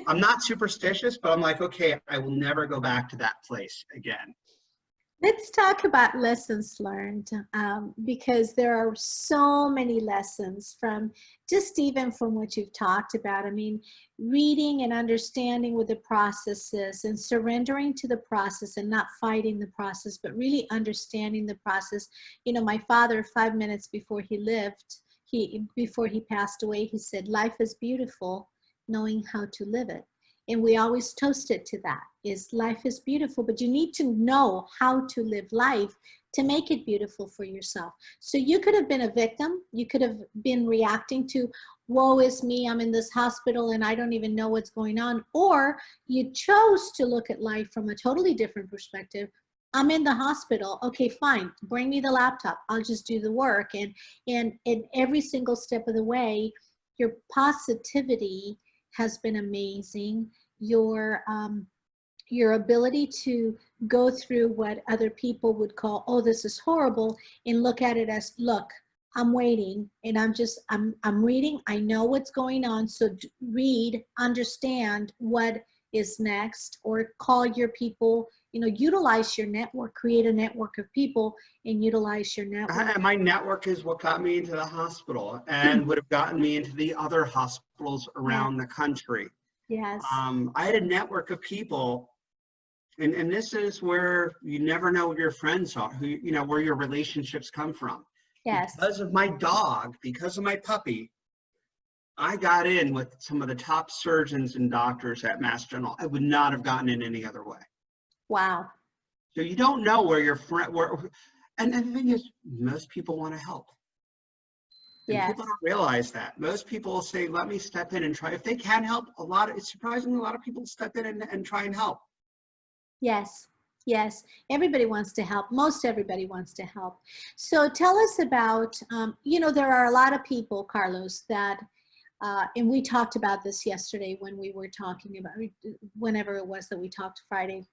I'm not superstitious, but I'm like, okay, I will never go back to that place again. Let's talk about lessons learned, because there are so many lessons from just even from what you've talked about. I mean, reading and understanding what the process is and surrendering to the process and not fighting the process, but really understanding the process. You know, my father, 5 minutes before before he passed away, he said, "Life is beautiful, knowing how to live it." And we always toast it to that, is life is beautiful, but you need to know how to live life to make it beautiful for yourself. So you could have been a victim. You could have been reacting to, woe is me, I'm in this hospital and I don't even know what's going on. Or you chose to look at life from a totally different perspective. I'm in the hospital. Okay, fine. Bring me the laptop. I'll just do the work. And every single step of the way, your positivity has been amazing. Your ability to go through what other people would call, oh, this is horrible, and look at it as, look, I'm waiting, and I'm reading. I know what's going on. So read, understand what is next, or call your people. You know, utilize your network, create a network of people, and utilize your network. And my network is what got me into the hospital and would have gotten me into the other hospitals around the country. Yes. I had a network of people, and this is where you never know where your friends are, who, you know, where your relationships come from. Yes. Because of my dog, because of my puppy, I got in with some of the top surgeons and doctors at Mass General. I would not have gotten in any other way. Wow. So you don't know where your friend, and the thing is, most people want to help. And Yes. people don't realize that. Most people will say, let me step in and try. If they can help, it's surprisingly, a lot of people step in and try and help. Yes. Yes. Everybody wants to help. Most everybody wants to help. So tell us about, you know, there are a lot of people, Carlos, that, and we talked about this yesterday when we were talking about, whenever it was that we talked Friday,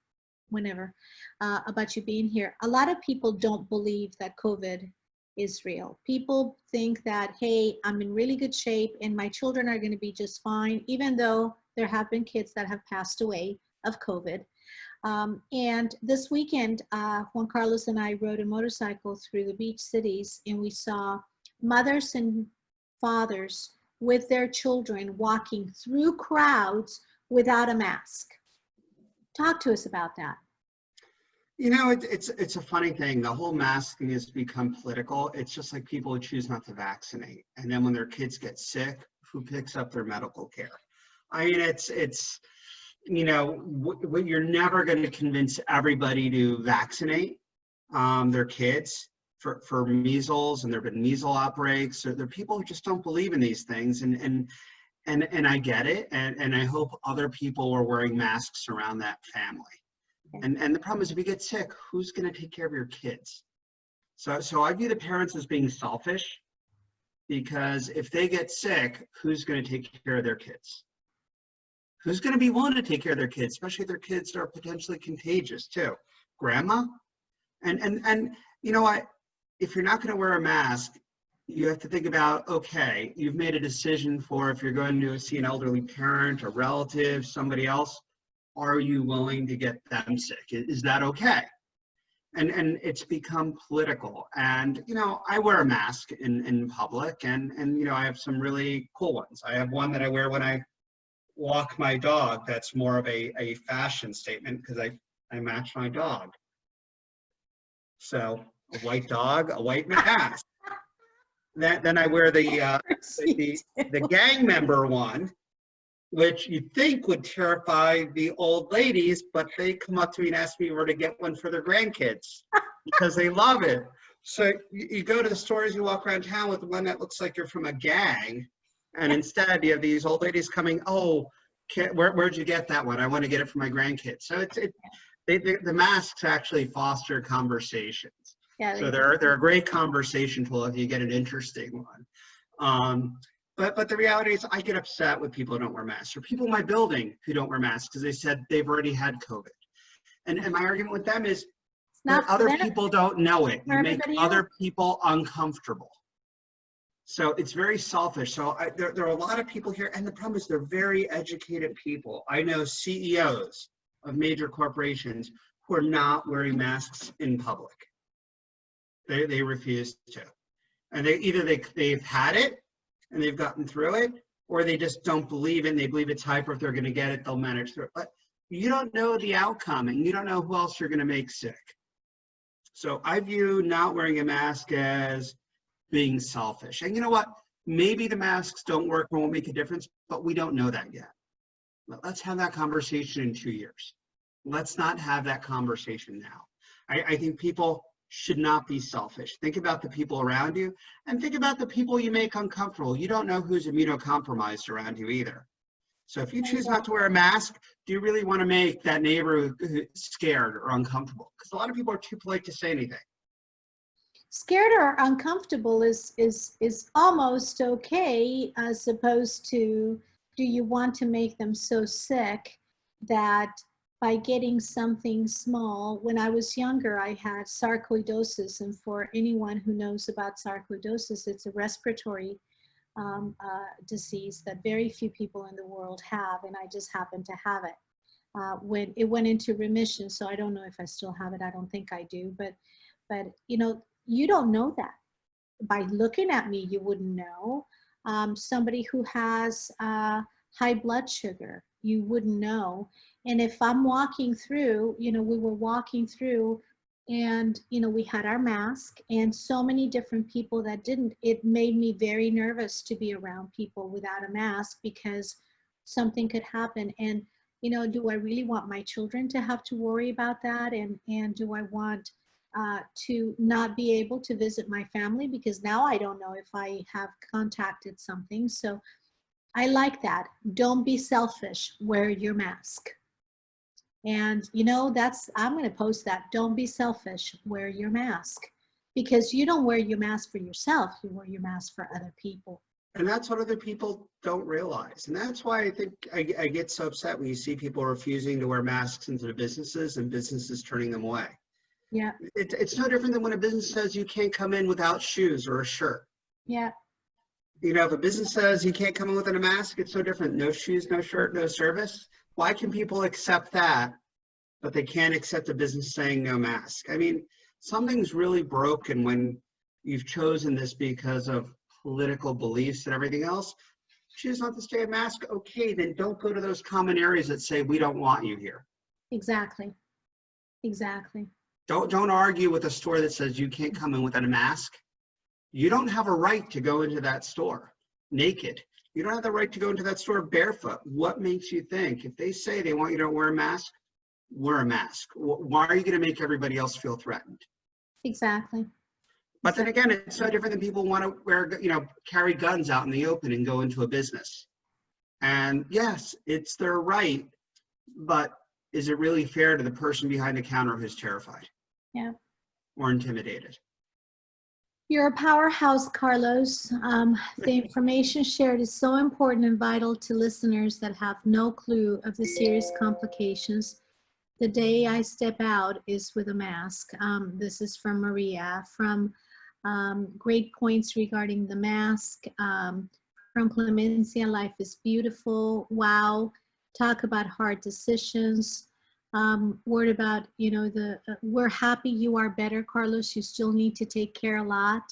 whenever, about you being here. A lot of people don't believe that COVID is real. People think that, hey, I'm in really good shape and my children are going to be just fine, even though there have been kids that have passed away of COVID. And this weekend, Juan Carlos and I rode a motorcycle through the beach cities, and we saw mothers and fathers with their children walking through crowds without a mask. Talk to us about that. You know, it's a funny thing. The whole masking has become political. It's just like people who choose not to vaccinate, and then when their kids get sick, who picks up their medical care? I mean, it's you know, you're never going to convince everybody to vaccinate their kids for measles, and there've been measles outbreaks. So there are people who just don't believe in these things, and I get it, and I hope other people are wearing masks around that family. And the problem is, if you get sick, who's going to take care of your kids? So I view the parents as being selfish, because if they get sick, who's going to take care of their kids? Who's going to be willing to take care of their kids, especially if their kids are potentially contagious too? Grandma? And you know what? If you're not going to wear a mask, you have to think about, okay, you've made a decision for if you're going to see an elderly parent, a relative, somebody else. Are you willing to get them sick? Is that okay? And it's become political. And, you know, I wear a mask in public, and you know, I have some really cool ones. I have one that I wear when I walk my dog. That's more of a fashion statement, because I match my dog. So a white dog, a white mask. Then I wear the gang member one, which you'd think would terrify the old ladies, but they come up to me and ask me where to get one for their grandkids because they love it. So you go to the stores, you walk around town with one that looks like you're from a gang, and instead you have these old ladies coming, oh, where'd you get that one? I want to get it for my grandkids. So the masks actually foster conversations. Yeah, so they're a great conversation tool if you get an interesting one. But the reality is, I get upset with people who don't wear masks, or people in my building who don't wear masks because they said they've already had COVID. And my argument with them is that other people don't know it. You make other people uncomfortable. So it's very selfish. So there are a lot of people here, and the problem is they're very educated people. I know CEOs of major corporations who are not wearing masks in public. They refuse to. And they've had it, and they've gotten through it, or they just don't believe it, and they believe it's hyper. If they're going to get it, they'll manage through it. But you don't know the outcome, and you don't know who else you're going to make sick. So I view not wearing a mask as being selfish. And you know what? Maybe the masks don't work and won't make a difference, but we don't know that yet. Let's have that conversation in 2 years. Let's not have that conversation now. I think people should not be selfish. Think about the people around you, and think about the people you make uncomfortable. You don't know who's immunocompromised around you either. So if you choose not to wear a mask, do you really want to make that neighbor scared or uncomfortable? Because a lot of people are too polite to say anything. Scared or uncomfortable is almost okay, as opposed to, do you want to make them so sick that by getting something small? When I was younger, I had sarcoidosis, and for anyone who knows about sarcoidosis, it's a respiratory disease that very few people in the world have, and I just happened to have it. When it went into remission, so I don't know if I still have it. I don't think I do, but you know, you don't know that. By looking at me, you wouldn't know. Somebody who has high blood sugar, you wouldn't know. And if I'm walking through, you know, we were walking through, and, you know, we had our mask, and so many different people that didn't. It made me very nervous to be around people without a mask, because something could happen. And, you know, do I really want my children to have to worry about that? And do I want to not be able to visit my family, because now I don't know if I have contacted something. So I like that. Don't be selfish. Wear your mask. And, you know, I'm going to post that. Don't be selfish. Wear your mask. Because you don't wear your mask for yourself. You wear your mask for other people. And that's what other people don't realize. And that's why I think I get so upset when you see people refusing to wear masks into the businesses, and businesses turning them away. Yeah. It's no different than when a business says you can't come in without shoes or a shirt. Yeah. You know, if a business says you can't come in without a mask, it's no different. No shoes, no shirt, no service. Why can people accept that, but they can't accept a business saying no mask. I mean, something's really broken when you've chosen this because of political beliefs and everything else. Choose not to stay a mask. Okay, then don't go to those common areas that say we don't want you here. Exactly. Exactly. Don't argue with a store that says you can't come in without a mask. You don't have a right to go into that store naked. You don't have the right to go into that store barefoot. What makes you think if they say they want you to wear a mask, wear a mask? Why are you going to make everybody else feel threatened? Exactly. But then again, it's no different than people want to wear, carry guns out in the open and go into a business. And yes, it's their right, but is it really fair to the person behind the counter who's terrified? Yeah. Or intimidated? You're a powerhouse, Carlos. The information shared is so important and vital to listeners that have no clue of the serious complications. The day I step out is with a mask. This is from Maria, from great points regarding the mask, from Clemencia, life is beautiful. Wow. Talk about hard decisions. Word about, we're happy you are better, Carlos. You still need to take care a lot.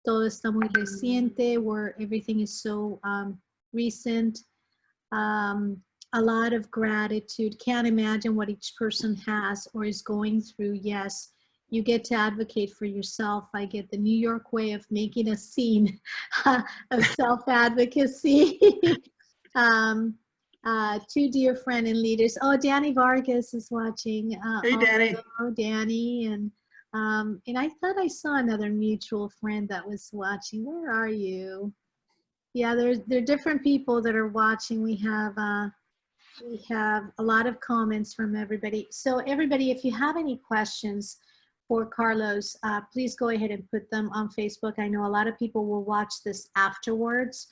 Todo está muy reciente, where everything is so recent. A lot of gratitude. Can't imagine what each person has or is going through. Yes, you get to advocate for yourself. I get the New York way of making a scene of self-advocacy. Two dear friend and leaders. Oh, Danny Vargas is watching. Hey, Danny. Oh, Danny. And I thought I saw another mutual friend that was watching. Where are you? Yeah, there are different people that are watching. We have a lot of comments from everybody. So everybody, if you have any questions for Carlos, please go ahead and put them on Facebook. I know a lot of people will watch this afterwards.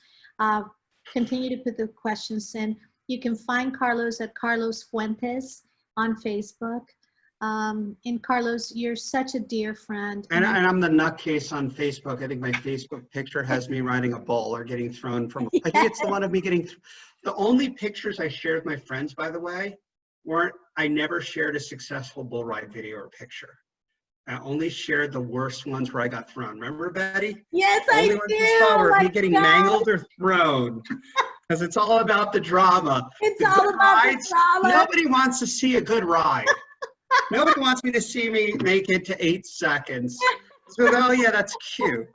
Continue to put the questions in. You can find Carlos at Carlos Fuentes on Facebook. And Carlos, you're such a dear friend. And I'm the nutcase on Facebook. I think my Facebook picture has me riding a bull or getting thrown from. I think it's the one of me getting. The only pictures I shared with my friends, by the way, I never shared a successful bull ride video or picture. I only shared the worst ones where I got thrown. Remember, Betty? Yes, only I ones do. you saw were Oh me getting mangled or thrown. Because it's all about the drama. It's all about the drama. Nobody wants to see a good ride. Nobody wants me to see me make it to 8 seconds. So, oh yeah, that's cute.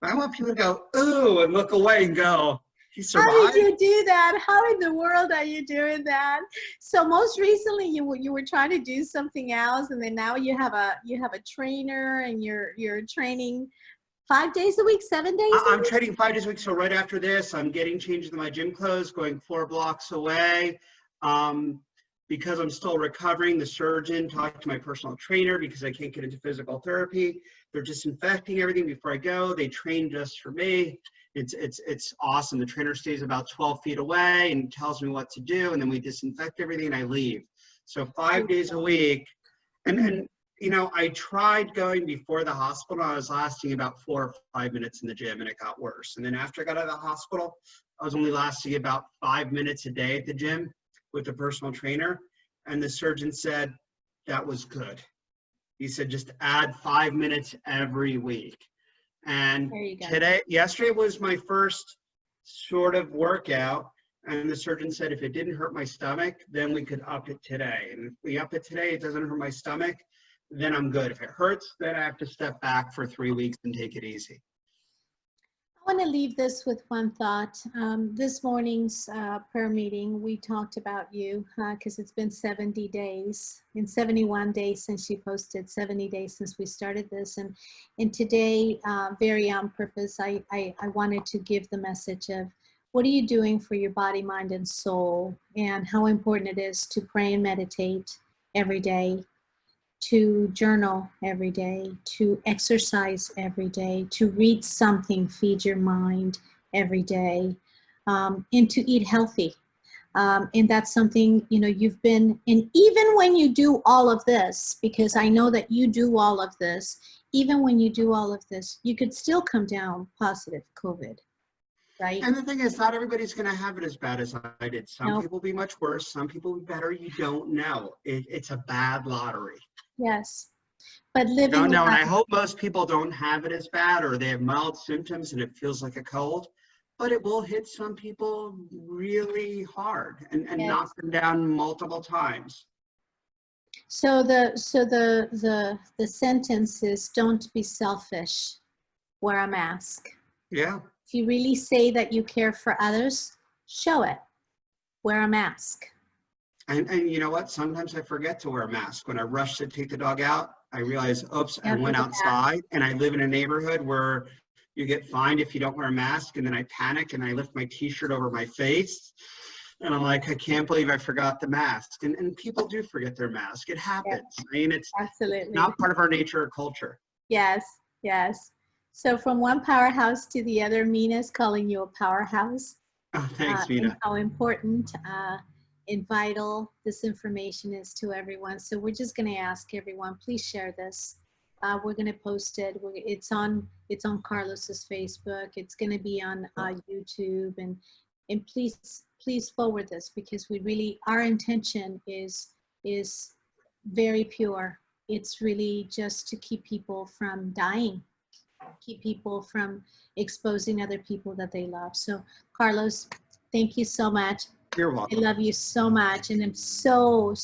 But I want people to go, ooh, and look away and go, he survived? How did you do that? How in the world are you doing that? So most recently you were trying to do something else, and then now you have a trainer, and you're training 5 days a week, 7 days a week? I'm training 5 days a week. So right after this, I'm getting changed into my gym clothes, going 4 blocks away. Because I'm still recovering, the surgeon talked to my personal trainer because I can't get into physical therapy. They're disinfecting everything before I go. They train just for me. It's awesome. The trainer stays about 12 feet away and tells me what to do, and then we disinfect everything and I leave. So 5 days a week. And I tried going before the hospital. I was lasting about 4 or 5 minutes in the gym, and it got worse. And then after I got out of the hospital, I was only lasting about 5 minutes a day at the gym with the personal trainer, and the surgeon said that was good. He said just add 5 minutes every week. And yesterday was my first sort of workout, and the surgeon said if it didn't hurt my stomach, then we could up it today. And if we up it today, it doesn't hurt my stomach, then I'm good. If it hurts, then I have to step back for 3 weeks and take it easy. I want to leave this with one thought. This morning's prayer meeting, we talked about you because it's been 70 days and 71 days since you posted, 70 days since we started this. And today, very on purpose, I wanted to give the message of what are you doing for your body, mind, and soul, and how important it is to pray and meditate every day, to journal every day, to exercise every day, to read something, feed your mind every day, and to eat healthy. And that's something, you've been, and even when you do all of this, because I know that you do all of this, even when you do all of this, you could still come down positive COVID. right? And the thing is, not everybody's going to have it as bad as I did. Some No. people will be much worse. Some people will be better. You don't know. It's a bad lottery. Yes. But You living don't know. And I life, hope most people don't have it as bad, or they have mild symptoms and it feels like a cold. But it will hit some people really hard and yes. knock them down multiple times. So the sentence is, don't be selfish, wear a mask. Yeah. If you really say that you care for others, show it. Wear a mask. And you know what? Sometimes I forget to wear a mask. When I rush to take the dog out, I realize, oops, You I have to went look at. outside, and I live in a neighborhood where you get fined if you don't wear a mask. And then I panic and I lift my t-shirt over my face. And I'm like, I can't believe I forgot the mask. And people do forget their mask. It happens. Yes, I mean, it's absolutely. not part of our nature or culture. Yes, yes. So from one powerhouse to the other, Mina's calling you a powerhouse. Oh, thanks, And Mina. how important and vital this information is to everyone. So we're just going to ask everyone, please share this. We're going to post it. It's on Carlos's Facebook. It's going to be on YouTube, and please forward this, because we really, our intention is very pure. It's really just to keep people from dying, keep people from exposing other people that they love. So Carlos, thank you so much. You're I welcome. love you so much, and I'm so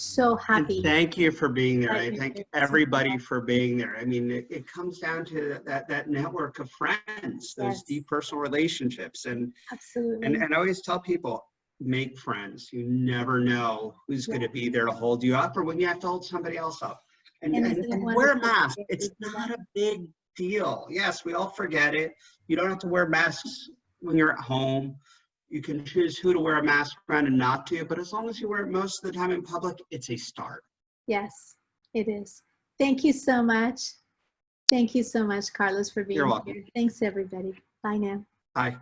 happy. And thank you for being there. that I you're thank here. everybody for being there. I mean, it comes down to that network of friends, those Yes. deep personal relationships. And Absolutely. I always tell people, make friends. You never know who's going to Yeah. be there to hold you up, or when you have to hold somebody else up. And And isn't it wear a wonderful mask. to It's do not that? a big deal. Yes, we all forget it. You don't have to wear masks when you're at home. You can choose who to wear a mask around and not to, but as long as you wear it most of the time in public, it's a start. Yes, it is. Thank you so much. Thank you so much, Carlos, for You're being welcome. here. Thanks, everybody. Bye now. Bye.